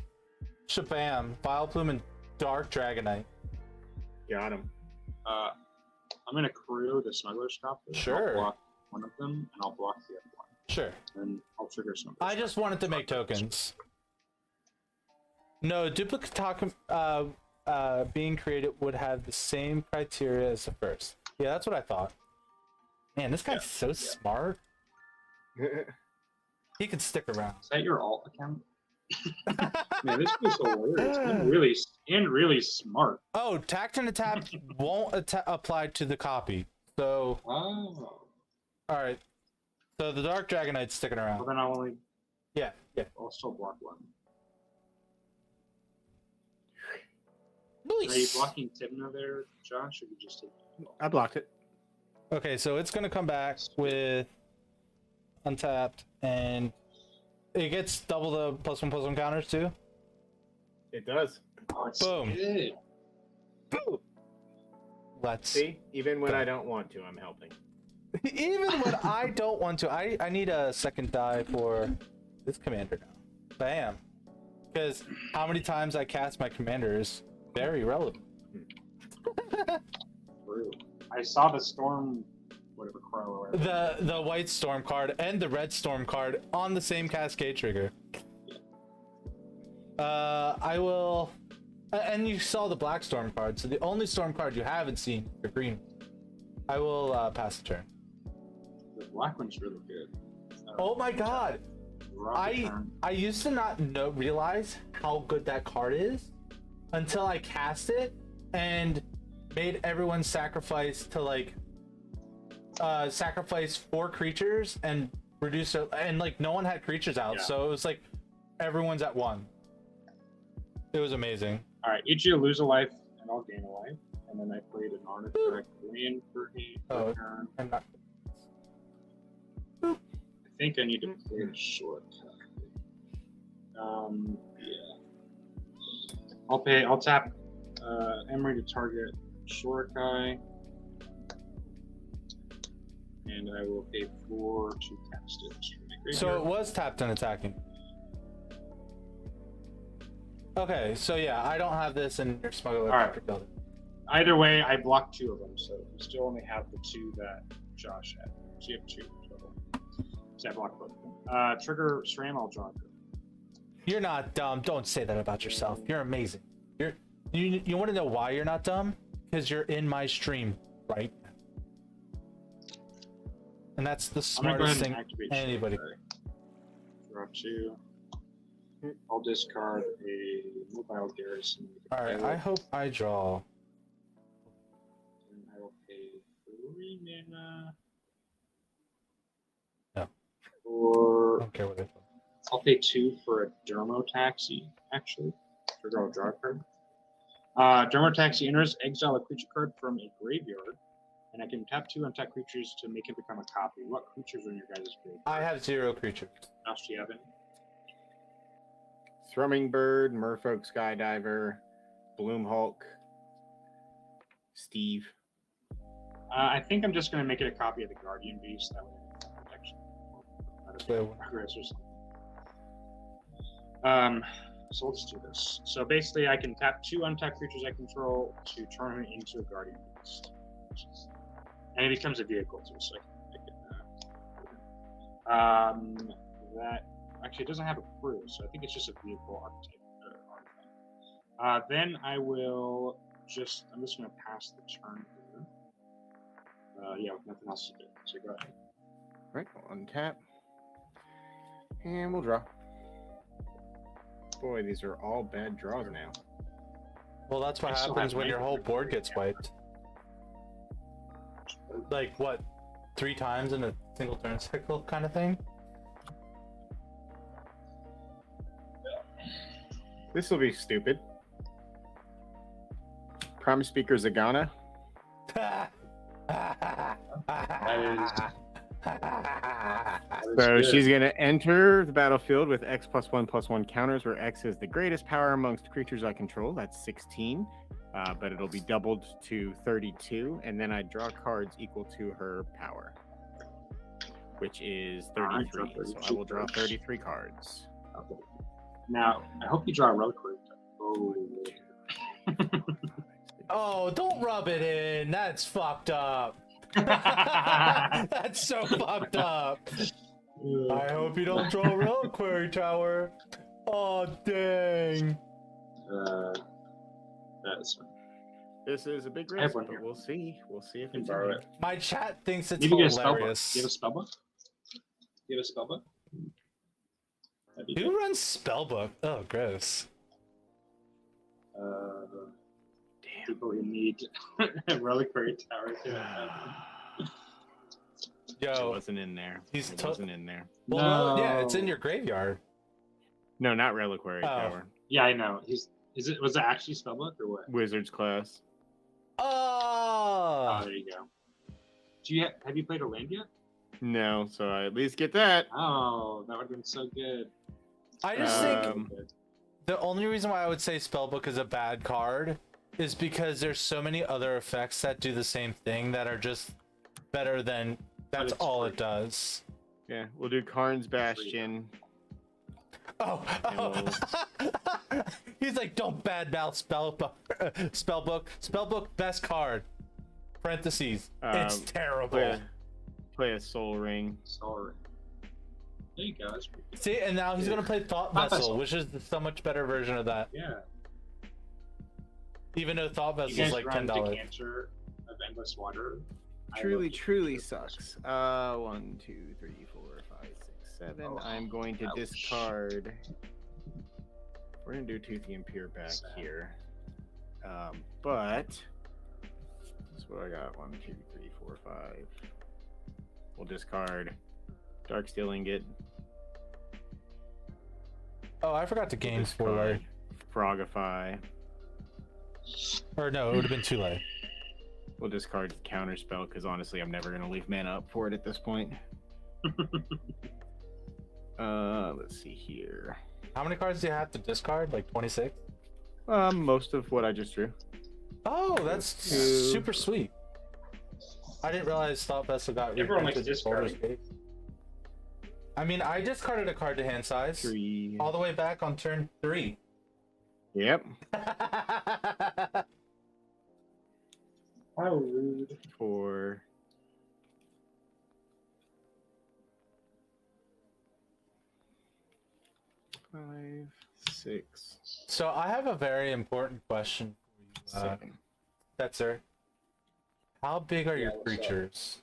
Speaker 1: Shabam, Vile Plume, and Dark Dragonite.
Speaker 2: Got him.
Speaker 3: I'm gonna crew the Smuggler's Copter.
Speaker 1: Sure.
Speaker 3: I'll block one of them, and I'll block the other one.
Speaker 1: Sure.
Speaker 3: Then I'll trigger some.
Speaker 1: I just wanted to make tokens. No, duplicate token being created would have the same criteria as the first. Yeah, that's what I thought. Man, this guy's so smart. He could stick around.
Speaker 3: Is that your alt account? Man, this is hilarious and really smart.
Speaker 1: Oh, tact and adapt won't apply to the copy. So,
Speaker 3: Oh.
Speaker 1: all right. So the Dark Dragonite's sticking
Speaker 3: Well,
Speaker 1: around.
Speaker 3: then I'll only.
Speaker 1: Yeah.
Speaker 3: I'll still block one.
Speaker 1: Nice.
Speaker 3: Are you blocking Tymna there, Josh, or you just take?
Speaker 2: I blocked it.
Speaker 1: Okay, so it's gonna come back with untapped, and it gets double the +1/+1 counters too.
Speaker 2: It does.
Speaker 3: Oh, it's
Speaker 1: Boom.
Speaker 3: good.
Speaker 1: Let's
Speaker 2: See, even when I don't want to, I'm helping.
Speaker 1: even when I don't want to. I need a second die for this commander now. Bam. Because how many times I cast my commander is very relevant.
Speaker 3: True. I saw the storm, whatever crow or whatever.
Speaker 1: The white storm card and the red storm card on the same cascade trigger. I will, and you saw the black storm card, so the only storm card you haven't seen is the green. I will pass the turn.
Speaker 3: The black one's really good.
Speaker 1: Oh my god! I used to not realize how good that card is until I cast it and made everyone sacrifice to like sacrifice 4 creatures and reduce it, and like no one had creatures out, so it was like everyone's at 1. It was amazing.
Speaker 3: All right, each of you lose a life, and I'll gain a life. And then I played an artifact land for a turn.
Speaker 1: I'm not.
Speaker 3: I think I need to play a short. Yeah. I'll tap Emery to target Shorikai. And I will pay 4 to cast it.
Speaker 1: So it was tapped and attacking. Okay, so yeah, I don't have this, and your smuggler
Speaker 3: Alright.
Speaker 1: killed it.
Speaker 3: Either way, I blocked 2 of them, so you still only have the 2 that Josh had. So you have 2 total. So I blocked both of them. Trigger SRAM, I'll draw.
Speaker 1: You're not dumb. Don't say that about yourself. You're amazing. You want to know why you're not dumb? Because you're in my stream, right? And that's the smartest thing anybody.
Speaker 3: Draw 2. I'll discard a mobile garrison.
Speaker 1: All right, I hope I draw.
Speaker 3: And I will pay 3 mana.
Speaker 1: No.
Speaker 3: Or
Speaker 1: I don't care what I thought.
Speaker 3: I'll pay 2 for a Dermotaxi, actually. Trigger, I'll draw a card. Dermotaxi enters, exile a creature card from a graveyard, and I can tap 2 untap creatures to make it become a copy. What creatures are in your guys' graveyard?
Speaker 1: I have 0 creatures.
Speaker 3: Josh, do you have any?
Speaker 2: Thrumming Bird, Merfolk Skydiver, Bloomhulk, Steve.
Speaker 3: I think I'm just going to make it a copy of the Guardian Beast. That way it's protection. Progress or something. So let's do this. So basically, I can tap 2 untapped creatures I control to turn it into a Guardian Beast. And it becomes a vehicle too, so I can make it that actually it doesn't have a crew, so I think it's just a vehicle archetype. Then I will I'm just going to pass the turn here. Yeah, with nothing else to do. So go ahead.
Speaker 2: Right, we'll untap. And we'll draw. Boy, these are all bad draws now.
Speaker 1: Well, that's what
Speaker 3: I still
Speaker 1: happens
Speaker 3: have
Speaker 1: when your
Speaker 3: Nate
Speaker 1: whole
Speaker 3: for
Speaker 1: board
Speaker 3: free,
Speaker 1: gets
Speaker 3: yeah.
Speaker 1: wiped. Like, what? 3 times in a single turn cycle kind of thing?
Speaker 2: This will be stupid. Promise Speaker Zagana. So she's going to enter the battlefield with X+1/+1 counters, where X is the greatest power amongst creatures I control. That's 16. But it'll be doubled to 32. And then I draw cards equal to her power, which is 33. So I will draw 33 cards.
Speaker 3: Okay. Now, I hope you draw a reliquary. Holy
Speaker 1: Oh, don't rub it in. That's fucked up. That's so fucked up. I hope you don't draw a reliquary tower. Oh, dang.
Speaker 3: That's fine.
Speaker 2: This is a big
Speaker 3: I have
Speaker 2: risk,
Speaker 3: one
Speaker 2: but
Speaker 3: here.
Speaker 2: we'll see. We'll see if
Speaker 3: You can
Speaker 2: it's
Speaker 3: borrow
Speaker 2: in
Speaker 3: it.
Speaker 1: My chat thinks it's
Speaker 3: Maybe get a spellbook.
Speaker 1: hilarious.
Speaker 3: Do you have a spellbook? Do you have a spellbook? That'd be
Speaker 1: Who
Speaker 3: good.
Speaker 1: runs spellbook? Oh, gross.
Speaker 3: People who need reliquary tower to have them.
Speaker 2: It
Speaker 1: Yo,
Speaker 2: wasn't in there.
Speaker 1: he's
Speaker 2: It
Speaker 1: to-
Speaker 2: wasn't in there.
Speaker 1: well, yeah, it's in
Speaker 3: No.
Speaker 1: your graveyard.
Speaker 2: No, not reliquary
Speaker 1: Oh.
Speaker 2: tower.
Speaker 3: Yeah, I know. Was it actually spellbook or what?
Speaker 2: Wizard's class.
Speaker 3: Oh,
Speaker 1: Oh,
Speaker 3: there you go. Have you played a land yet?
Speaker 2: No, so I at least get that.
Speaker 3: Oh, that would have been so good.
Speaker 1: I just think
Speaker 2: Um,
Speaker 1: the only reason why I would say spellbook is a bad card is because there's so many other effects that do the same thing that are just better than. That's
Speaker 3: it's
Speaker 1: all
Speaker 3: free.
Speaker 1: it does.
Speaker 2: Yeah, we'll do Karn's Bastion.
Speaker 1: Oh, he's like, don't badmouth spellbook. Spellbook, best card. Parentheses. It's terrible.
Speaker 2: Play a Soul Ring.
Speaker 3: Sorry. There you go. That's pretty good.
Speaker 1: See, and now he's gonna play Thought
Speaker 3: Thought
Speaker 1: Vessel,
Speaker 3: Vessel.
Speaker 1: which is the so much better version of that.
Speaker 3: Yeah.
Speaker 1: Even though Thought
Speaker 3: You
Speaker 1: Vessel
Speaker 3: guys
Speaker 1: is like
Speaker 3: run
Speaker 1: $10.
Speaker 3: Decanter of Endless Water. I
Speaker 2: Truly,
Speaker 3: love
Speaker 2: truly
Speaker 3: Decanter.
Speaker 2: sucks. 1, 2, 3, 4, 5, 6, 7.
Speaker 3: Oh,
Speaker 2: I'm going to
Speaker 3: ouch.
Speaker 2: discard. We're gonna do Toothy and Pure back
Speaker 3: Sad.
Speaker 2: here. But that's what I got. 1, 2, 3, 4, 5. We'll discard Darksteel Ingot.
Speaker 1: Oh, I forgot to gain 4 lay.
Speaker 2: Frogify.
Speaker 1: Or no, it would have been 2 lay.
Speaker 2: We'll discard Counterspell because honestly, I'm never gonna leave mana up for it at this point. Let's see here.
Speaker 1: How many cards do you have to discard? Like 26?
Speaker 2: Most of what I just drew.
Speaker 1: Oh, that's
Speaker 2: Two.
Speaker 1: super sweet. I didn't realize Thought Vessel got
Speaker 3: Everyone likes
Speaker 1: reprinted to Baldur's
Speaker 3: discarding.
Speaker 1: Gate. I mean, I discarded a card to hand size
Speaker 2: 3.
Speaker 1: all the way back on turn 3.
Speaker 2: Yep.
Speaker 3: How rude.
Speaker 2: 4. 5, 6,
Speaker 1: So I have a very important question for you,
Speaker 2: 7.
Speaker 1: Setzer. How big are your
Speaker 3: Yeah, what's up?
Speaker 1: creatures?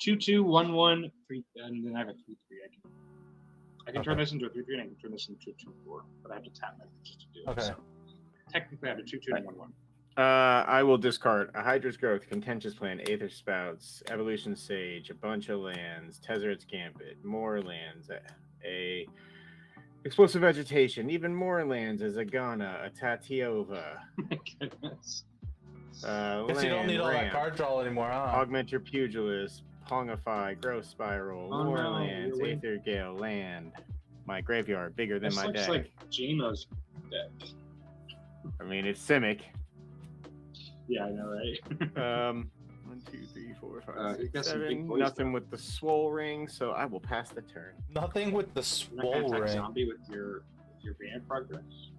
Speaker 3: 2/2/1/1 3, and then I have a 3/3. I can turn
Speaker 1: Okay.
Speaker 3: this into a 3/3, and I can turn this into a 2/4, but I have to tap my creatures to do it.
Speaker 1: Okay.
Speaker 3: So technically, I have a 2/2 and 1/1.
Speaker 2: I will discard a Hydra's Growth, Contentious Plan, Aether Spouts, Evolution Sage, a bunch of lands, Tezzeret's Gambit, more lands, a Explosive Vegetation, even more lands, a Zagana, a Tatiova.
Speaker 3: My goodness.
Speaker 1: Guess you don't need all that
Speaker 2: Ramp,
Speaker 1: card draw anymore, huh?
Speaker 2: Augment Your Pugilist, Pongify, Growth Spiral,
Speaker 3: Oh,
Speaker 2: more
Speaker 3: no,
Speaker 2: lands,
Speaker 3: you're win-
Speaker 2: Aether Gale, land. My graveyard bigger than
Speaker 3: This
Speaker 2: my
Speaker 3: looks
Speaker 2: deck.
Speaker 3: like Jamo's deck.
Speaker 2: I mean, it's Simic.
Speaker 3: Yeah, I know, right?
Speaker 2: 1, 2, 3, 4, 5,
Speaker 3: you
Speaker 2: 6,
Speaker 3: got some big
Speaker 2: 7.
Speaker 3: boys
Speaker 2: Nothing
Speaker 3: now.
Speaker 2: with the Swole Ring, so I will pass the turn.
Speaker 1: Nothing with the
Speaker 3: You're not gonna
Speaker 1: swole
Speaker 3: attack
Speaker 1: ring.
Speaker 3: zombie with your ban progress.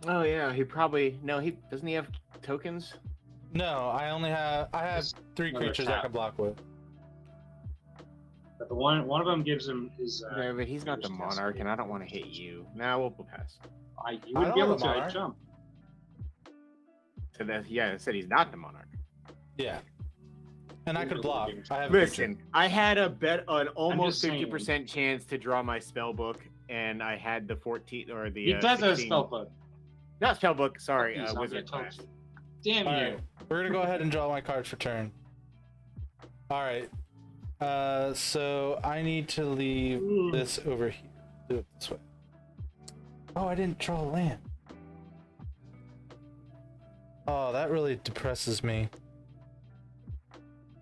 Speaker 2: Oh yeah, he probably he doesn't he have tokens?
Speaker 1: No, I have
Speaker 3: Just
Speaker 1: 3
Speaker 3: another
Speaker 1: creatures I
Speaker 3: tap.
Speaker 1: can block with.
Speaker 3: But the one of them gives him his.
Speaker 2: Yeah, but he's not the
Speaker 3: There's
Speaker 2: monarch, and I don't want to
Speaker 3: Cascade.
Speaker 2: hit you. Now we'll pass.
Speaker 3: You
Speaker 1: I
Speaker 3: wouldn't be
Speaker 1: don't
Speaker 3: able
Speaker 1: have
Speaker 3: to.
Speaker 1: a
Speaker 3: I
Speaker 1: monarch.
Speaker 3: jump.
Speaker 2: So that I said he's not the monarch.
Speaker 1: Yeah. And I
Speaker 3: These
Speaker 1: could
Speaker 3: are
Speaker 1: block.
Speaker 3: games.
Speaker 1: I have
Speaker 2: Listen, I had an almost
Speaker 3: just saying.
Speaker 2: 50% chance to draw my spell book, and I had the 14 or the
Speaker 3: He does have a
Speaker 2: 16
Speaker 3: spell book.
Speaker 2: Not spell book, sorry,
Speaker 3: Fuck you, zombie,
Speaker 2: wizard
Speaker 3: I told
Speaker 2: class.
Speaker 3: you. Damn
Speaker 1: All
Speaker 3: you.
Speaker 1: right, we're gonna go ahead and draw my cards for turn. All right. So I need to leave
Speaker 3: Ooh.
Speaker 1: this over here. Do it this way. Oh, I didn't draw a land. Oh, that really depresses me.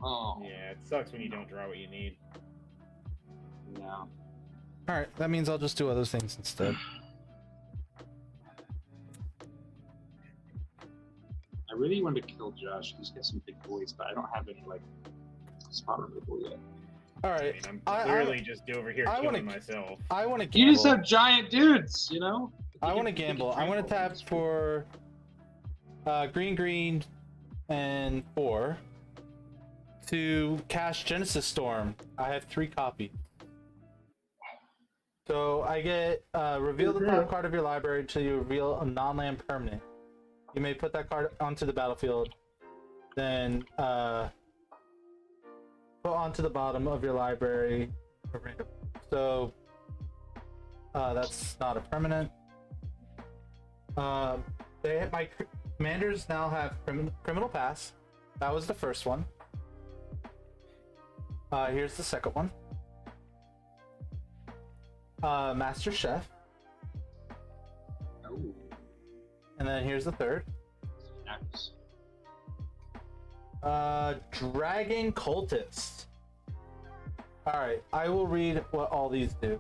Speaker 3: Oh,
Speaker 2: Yeah, it sucks when you don't draw what you need.
Speaker 3: no.
Speaker 1: All right, that means I'll just do other things instead.
Speaker 3: I really wanted to kill Josh. He's got some big boys, but I don't have any spot removal yet.
Speaker 1: All
Speaker 2: I
Speaker 1: right,
Speaker 2: mean, I'm
Speaker 1: I-
Speaker 2: clearly just over here
Speaker 1: I wanna-
Speaker 2: killing myself.
Speaker 1: I want to
Speaker 3: You
Speaker 1: gamble.
Speaker 3: just have giant dudes, you know.
Speaker 1: I want to gamble. I want to tap for green, and 4 to cast Genesis Storm. I have 3 copies. So I get reveal the top card of your library until you reveal a non-land permanent. You may put that card onto the battlefield. Then put onto the bottom of your library So that's not a permanent. My commanders now have criminal pass. That was the first one. Here's the second one. Master Chef.
Speaker 3: Oh,
Speaker 1: And then here's the third.
Speaker 3: nice.
Speaker 1: Dragon Cultist. Alright, I will read what all these do.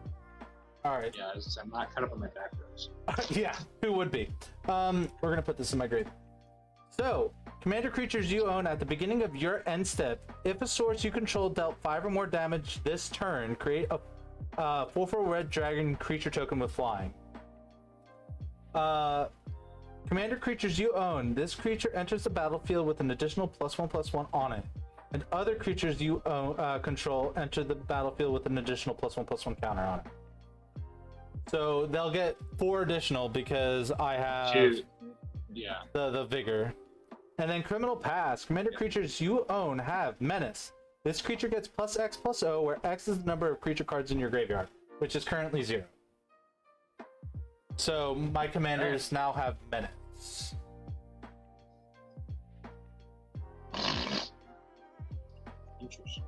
Speaker 1: Alright.
Speaker 3: Yeah, I'm not caught up on my backgrounds.
Speaker 1: Yeah, who would be? We're gonna put this in my grade. So, commander creatures you own at the beginning of your end step. If a source you control dealt 5 or more damage this turn, create a 4/4 red dragon creature token with flying. Commander creatures you own. This creature enters the battlefield with an additional +1/+1 on it. And other creatures you own, control enter the battlefield with an additional +1/+1 counter on it. So they'll get 4 additional because I have
Speaker 3: 2. Yeah.
Speaker 1: the vigor. And then criminal pass. Commander creatures you own have menace. This creature gets +X/+0, where X is the number of creature cards in your graveyard, which is currently 0. So my commanders now have menace.
Speaker 3: Interesting.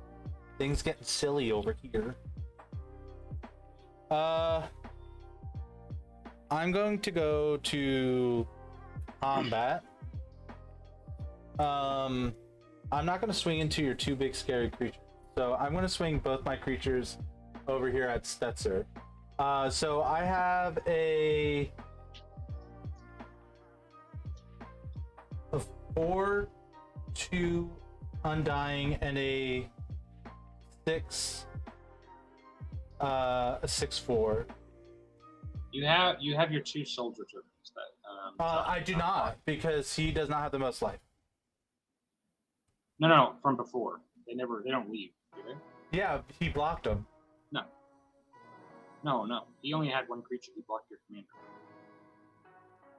Speaker 1: Things getting silly over here. I'm going to go to combat. I'm not going to swing into your 2 big scary creatures. So I'm going to swing both my creatures over here at Stetzer. So I have a 4/2 Undying and a 6/4.
Speaker 3: You have your 2 soldier tokens that.
Speaker 1: I do not, because he does not have the most life.
Speaker 3: No, from before. They don't leave, do they?
Speaker 1: Yeah, he blocked him.
Speaker 3: No. He only had 1 creature. He blocked your commander.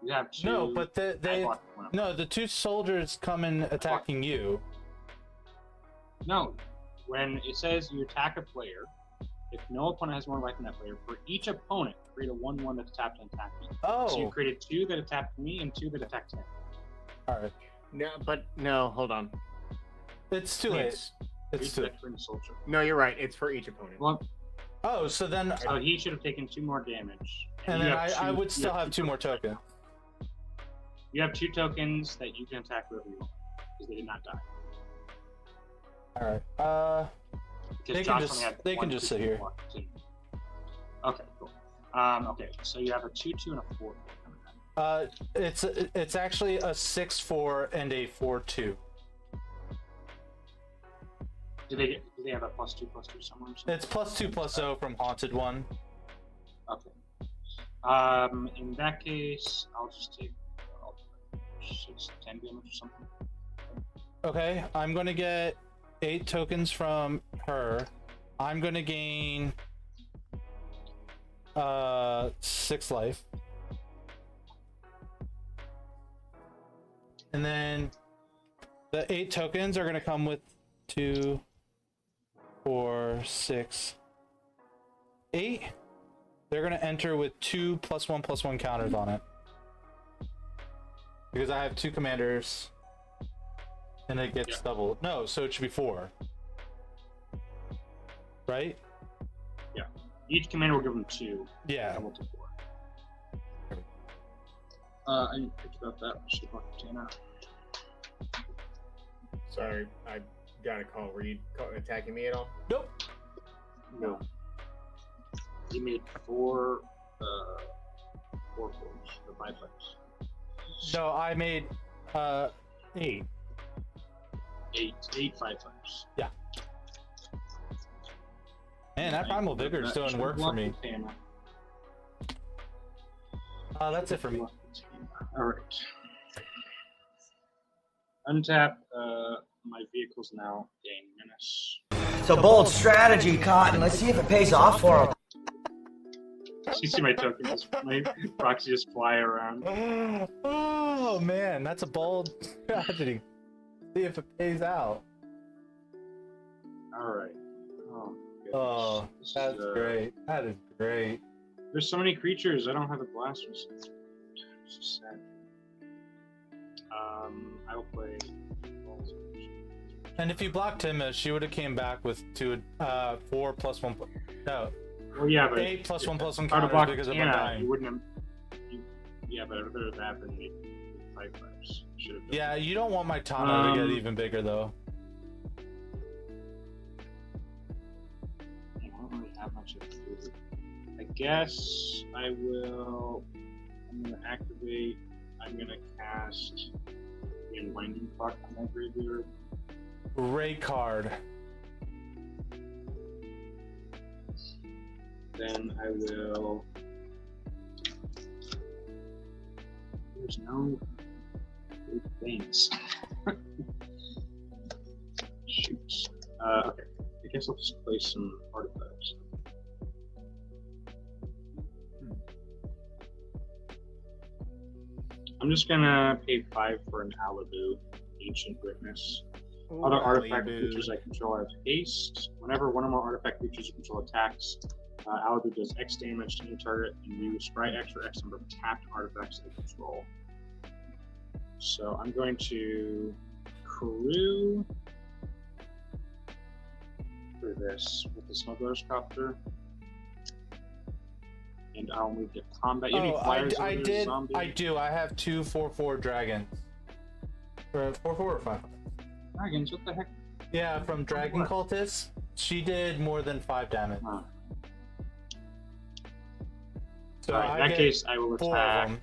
Speaker 3: You have 2.
Speaker 1: No, but
Speaker 3: I blocked one of them.
Speaker 1: no, the 2 soldiers come in attacking you.
Speaker 3: No. When it says you attack a player, if no opponent has more life than that player, for each opponent, create a 1/1 that's tapped and attacked me.
Speaker 1: Oh,
Speaker 3: So you created 2 that attacked me and 2 that attacked him.
Speaker 1: all right.
Speaker 2: No, hold on.
Speaker 1: It's too late. It's
Speaker 3: Each
Speaker 1: too.
Speaker 3: that for the soldier.
Speaker 2: No, you're right. It's for each opponent.
Speaker 3: Well,
Speaker 1: Oh, so then,
Speaker 3: so he should have taken 2 more damage.
Speaker 1: and
Speaker 3: you
Speaker 1: then
Speaker 3: have
Speaker 1: I
Speaker 3: two-
Speaker 1: would
Speaker 3: you
Speaker 1: still have 2 more tokens.
Speaker 3: You have 2 tokens that you can attack whoever you want because they did not die.
Speaker 1: All right.
Speaker 3: Because
Speaker 1: They can
Speaker 3: Josh
Speaker 1: just-
Speaker 3: only had
Speaker 1: they can
Speaker 3: 1
Speaker 1: just sit
Speaker 3: creature
Speaker 1: here.
Speaker 3: blocked, too. Okay, cool. Okay, so you have a 2/2 and a 4/4 coming out.
Speaker 1: It's actually a 6/4 and a 4/2.
Speaker 3: Do they have a +2/+2 somewhere? Or something?
Speaker 1: It's +2/+0 from Haunted One.
Speaker 3: Okay. In that case, I'll just take 10 damage or something.
Speaker 1: Okay, I'm gonna get 8 tokens from her. I'm gonna gain 6 life. And then the 8 tokens are gonna come with 2, 4, 6, 8. They're gonna enter with 2 +1/+1 counters on it. Because I have 2 commanders. And it gets doubled. No, so it should be 4. Right?
Speaker 3: Each commander will give them 2.
Speaker 1: Yeah.
Speaker 3: Double to 4. I didn't think about that. I should have brought Tana.
Speaker 2: Sorry, I got a call. Were you attacking me at all?
Speaker 1: Nope.
Speaker 3: No. He made 4 4/4s, or 5/5s.
Speaker 1: No, I made 8.
Speaker 3: 8 5/5s.
Speaker 1: Man, that Primal Vigor is doing work for me. That's it for me.
Speaker 3: Alright. Untap, my vehicle's now gain menace.
Speaker 5: It's a bold strategy, Cotton. Let's see if it pays off for him.
Speaker 3: You see my tokens, my proxy just fly around.
Speaker 1: Oh man, that's a bold strategy. See if it pays out.
Speaker 3: Alright. Oh goodness.
Speaker 1: Oh,
Speaker 3: This is,
Speaker 1: that's great. That is great.
Speaker 3: There's so many creatures. I don't have the blasters. It's just sad. I will play.
Speaker 1: And if you blocked Tymna, she would have came back with 4 plus 1. No,
Speaker 3: Well, yeah, but
Speaker 1: 8 plus 1 plus 1
Speaker 3: if I'd have
Speaker 1: counters
Speaker 3: blocked
Speaker 1: because of
Speaker 3: Tana, you
Speaker 1: Undying.
Speaker 3: wouldn't have. Yeah, but if there was that, then they 5/5s. Should have.
Speaker 1: Yeah, you don't want my Tana to get
Speaker 3: Um,
Speaker 1: even bigger though.
Speaker 3: I don't really have much of food. I guess I will. I'm gonna activate. I'm gonna cast the Unwinding Clock on my graveyard.
Speaker 1: Great card.
Speaker 3: Then I will. There's no good things. Shoot. Okay. I guess I'll just play some artifacts. I'm just gonna pay 5 for an Alibu, Ancient Witness. Other artifact creatures I control have haste. Whenever one or more artifact creatures you control attacks, Alibu does X damage to any target, and you scry X or X number of tapped artifacts they control. So I'm going to crew for this with the Smuggler's Copter. And I'll move to combat. You have any flyers over there,
Speaker 1: did.
Speaker 3: zombie?
Speaker 1: I do. I have 2 4/4 dragons. Or 4/4 or 5.
Speaker 3: Dragons, what the heck?
Speaker 1: Yeah, from Dragon Cultist. She did more than 5 damage.
Speaker 3: Huh.
Speaker 1: So
Speaker 3: Alright, in
Speaker 1: I
Speaker 3: that
Speaker 1: get
Speaker 3: case, I will
Speaker 1: 4
Speaker 3: attack
Speaker 1: of them.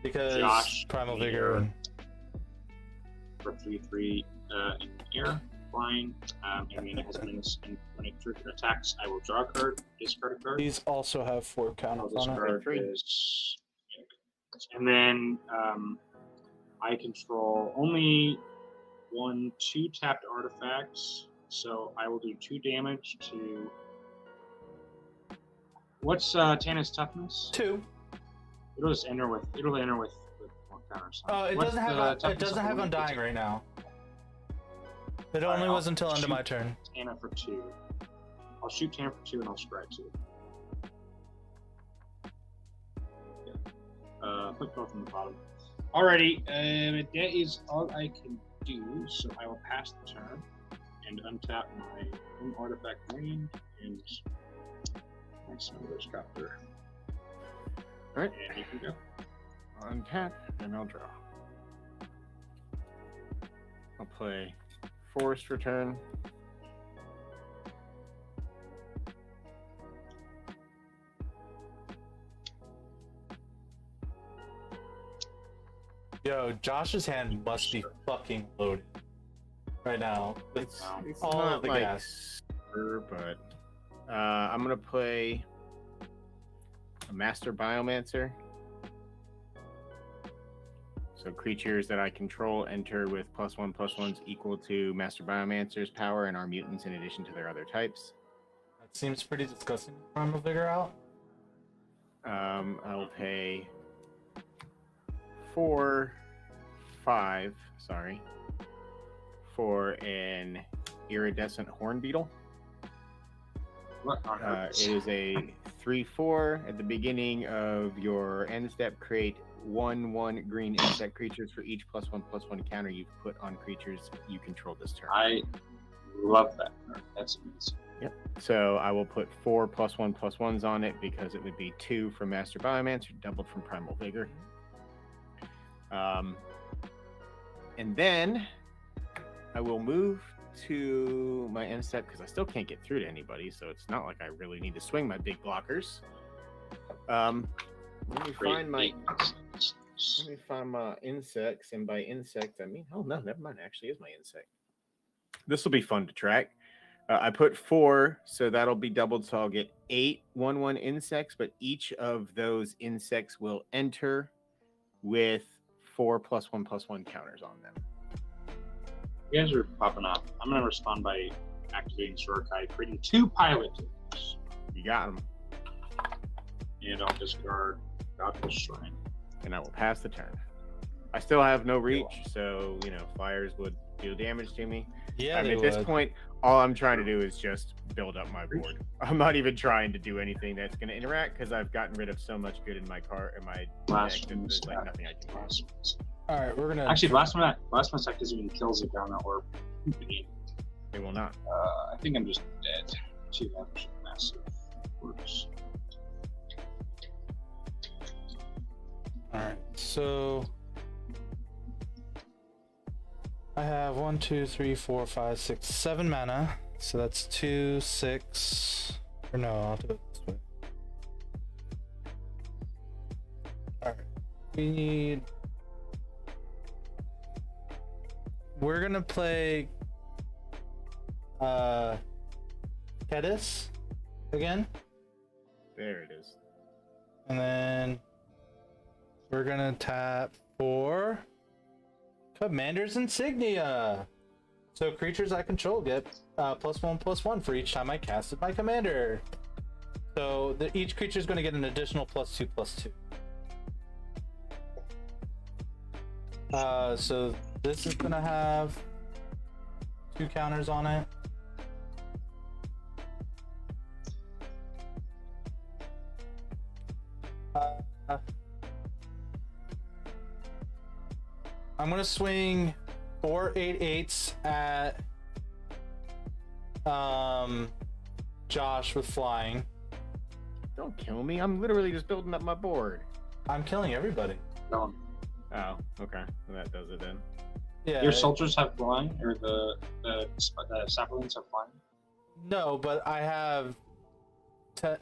Speaker 1: Because
Speaker 3: Josh
Speaker 1: Primal
Speaker 3: here.
Speaker 1: Vigor. And...
Speaker 3: for 3/3 in air, flying, and then it has menace. And when it attacks, I will draw a card, discard a card.
Speaker 1: These also have 4
Speaker 3: I'll
Speaker 1: counters on it.
Speaker 3: discard this. And then I control only 2 tapped artifacts, so I will do 2 damage to. What's Tana's toughness?
Speaker 1: 2.
Speaker 3: It'll just enter with. It'll enter with 1 counter.
Speaker 1: It
Speaker 3: What's
Speaker 1: doesn't have
Speaker 3: the
Speaker 1: it
Speaker 3: toughness
Speaker 1: doesn't
Speaker 3: of
Speaker 1: have
Speaker 3: the
Speaker 1: Undying right now. It
Speaker 3: Alright,
Speaker 1: only
Speaker 3: I'll
Speaker 1: was until end of
Speaker 3: shoot
Speaker 1: my turn.
Speaker 3: Tana for 2. I'll shoot Tana for 2 and I'll scry 2. Put both on the bottom. Alrighty, that is all I can do, so I will pass the turn and untap my own artifact land and my Smuggler's Copter.
Speaker 2: Alright.
Speaker 3: And you can go.
Speaker 2: Untap, and I'll draw. I'll play Forest Return.
Speaker 1: Yo, Josh's hand must be fucking loaded right now. With
Speaker 2: It's
Speaker 1: all
Speaker 2: not
Speaker 1: of the
Speaker 2: like
Speaker 1: gas.
Speaker 2: super, but I'm gonna play a Master Biomancer. So creatures that I control enter with +1/+1s equal to Master Biomancer's power and are mutants in addition to their other types.
Speaker 1: That seems pretty disgusting. Primal Vigor out.
Speaker 2: I will pay 4, 5, sorry, for an Iridescent Horn Beetle.
Speaker 3: What on
Speaker 2: It is a 3/4. At the beginning of your end step, create 1/1 green insect creatures for each +1/+1 counter you've put on creatures you control this turn.
Speaker 3: I love that card. That's amazing.
Speaker 2: So I will put 4 +1/+1s on it because it would be 2 from Master Biomancer, doubled from Primal Vigor. And then I will move to my end step because I still can't get through to anybody, so it's not like I really need to swing my big blockers. Let me find my insects, and by insect I mean, oh no, never mind. Actually, is my insect. This will be fun to track. I put 4, so that'll be doubled, so I'll get 8 1/1 insects, but each of those insects will enter with 4 +1/+1 counters on them.
Speaker 3: You guys are popping up. I'm going to respond by activating Sorokai, creating 2 pilot tokens.
Speaker 2: You got them,
Speaker 3: And I'll discard Godful Shrine.
Speaker 2: and I will pass the turn. I still have no reach, so flyers would deal damage to me.
Speaker 1: Yeah,
Speaker 2: I mean,
Speaker 1: they
Speaker 2: at this
Speaker 1: would.
Speaker 2: point, all I'm trying to do is just build up my board. I'm not even trying to do anything that's going to interact because I've gotten rid of so much good in my car in my
Speaker 3: Last
Speaker 2: deck that
Speaker 3: one's
Speaker 2: there's like nothing I can do.
Speaker 3: last one's-
Speaker 1: All right, we're gonna
Speaker 3: Actually, last one attack doesn't even kills it down or
Speaker 2: They will not.
Speaker 3: I think I'm just dead. 2 damage, massive works.
Speaker 1: All right, so I have 1, 2, 3, 4, 5, 6, 7 mana. So that's 2, 6. Or no, I'll do it this way. All right, we need. We're gonna play Kedis again,
Speaker 2: There it is.
Speaker 1: and then we're gonna tap for Commander's Insignia. So creatures I control get +1/+1 for each time I casted my commander. So each creature is going to get an additional +2/+2. So this is going to have 2 counters on it. I'm going to swing 4 8/8s at Josh with flying.
Speaker 2: Don't kill me. I'm literally just building up my board.
Speaker 1: I'm killing everybody.
Speaker 3: No,
Speaker 2: Oh, okay. Well, that does it then.
Speaker 1: Yeah.
Speaker 3: your soldiers have flying, or the saplings have flying.
Speaker 1: No, but I have 10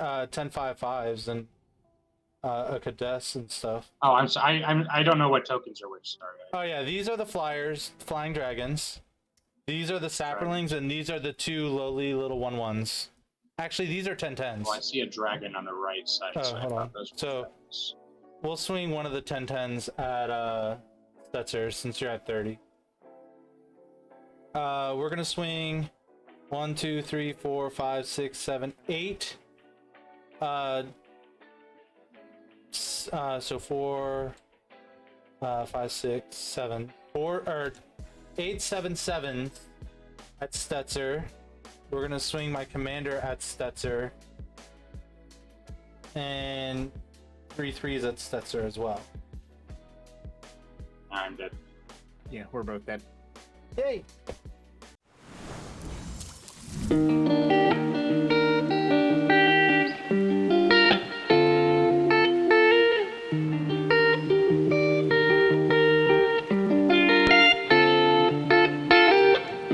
Speaker 1: 5/5s and a Cadess and stuff.
Speaker 3: Oh, I'm sorry. I don't know what tokens are which. Sorry.
Speaker 1: Oh yeah, these are the flyers, flying dragons. These are the saplings, and these are the 2 lowly little 1/1s. Actually, these are 10/10s.
Speaker 3: Oh, I see a dragon on the right side.
Speaker 1: Oh,
Speaker 3: so I
Speaker 1: hold
Speaker 3: thought
Speaker 1: on.
Speaker 3: those were
Speaker 1: So-
Speaker 3: dragons.
Speaker 1: We'll swing one of the 10/10s at Stetzer since you're at 30. We're gonna swing 1, 2, 3, 4, 5, 6, 7, 8. So 4, 5, 6, 7, 4 or 8, 7, 7 at Stetzer. We're gonna swing my commander at Stetzer, and 3 3s at Stetzer as well.
Speaker 3: I'm dead.
Speaker 2: Yeah, we're both dead.
Speaker 1: Yay!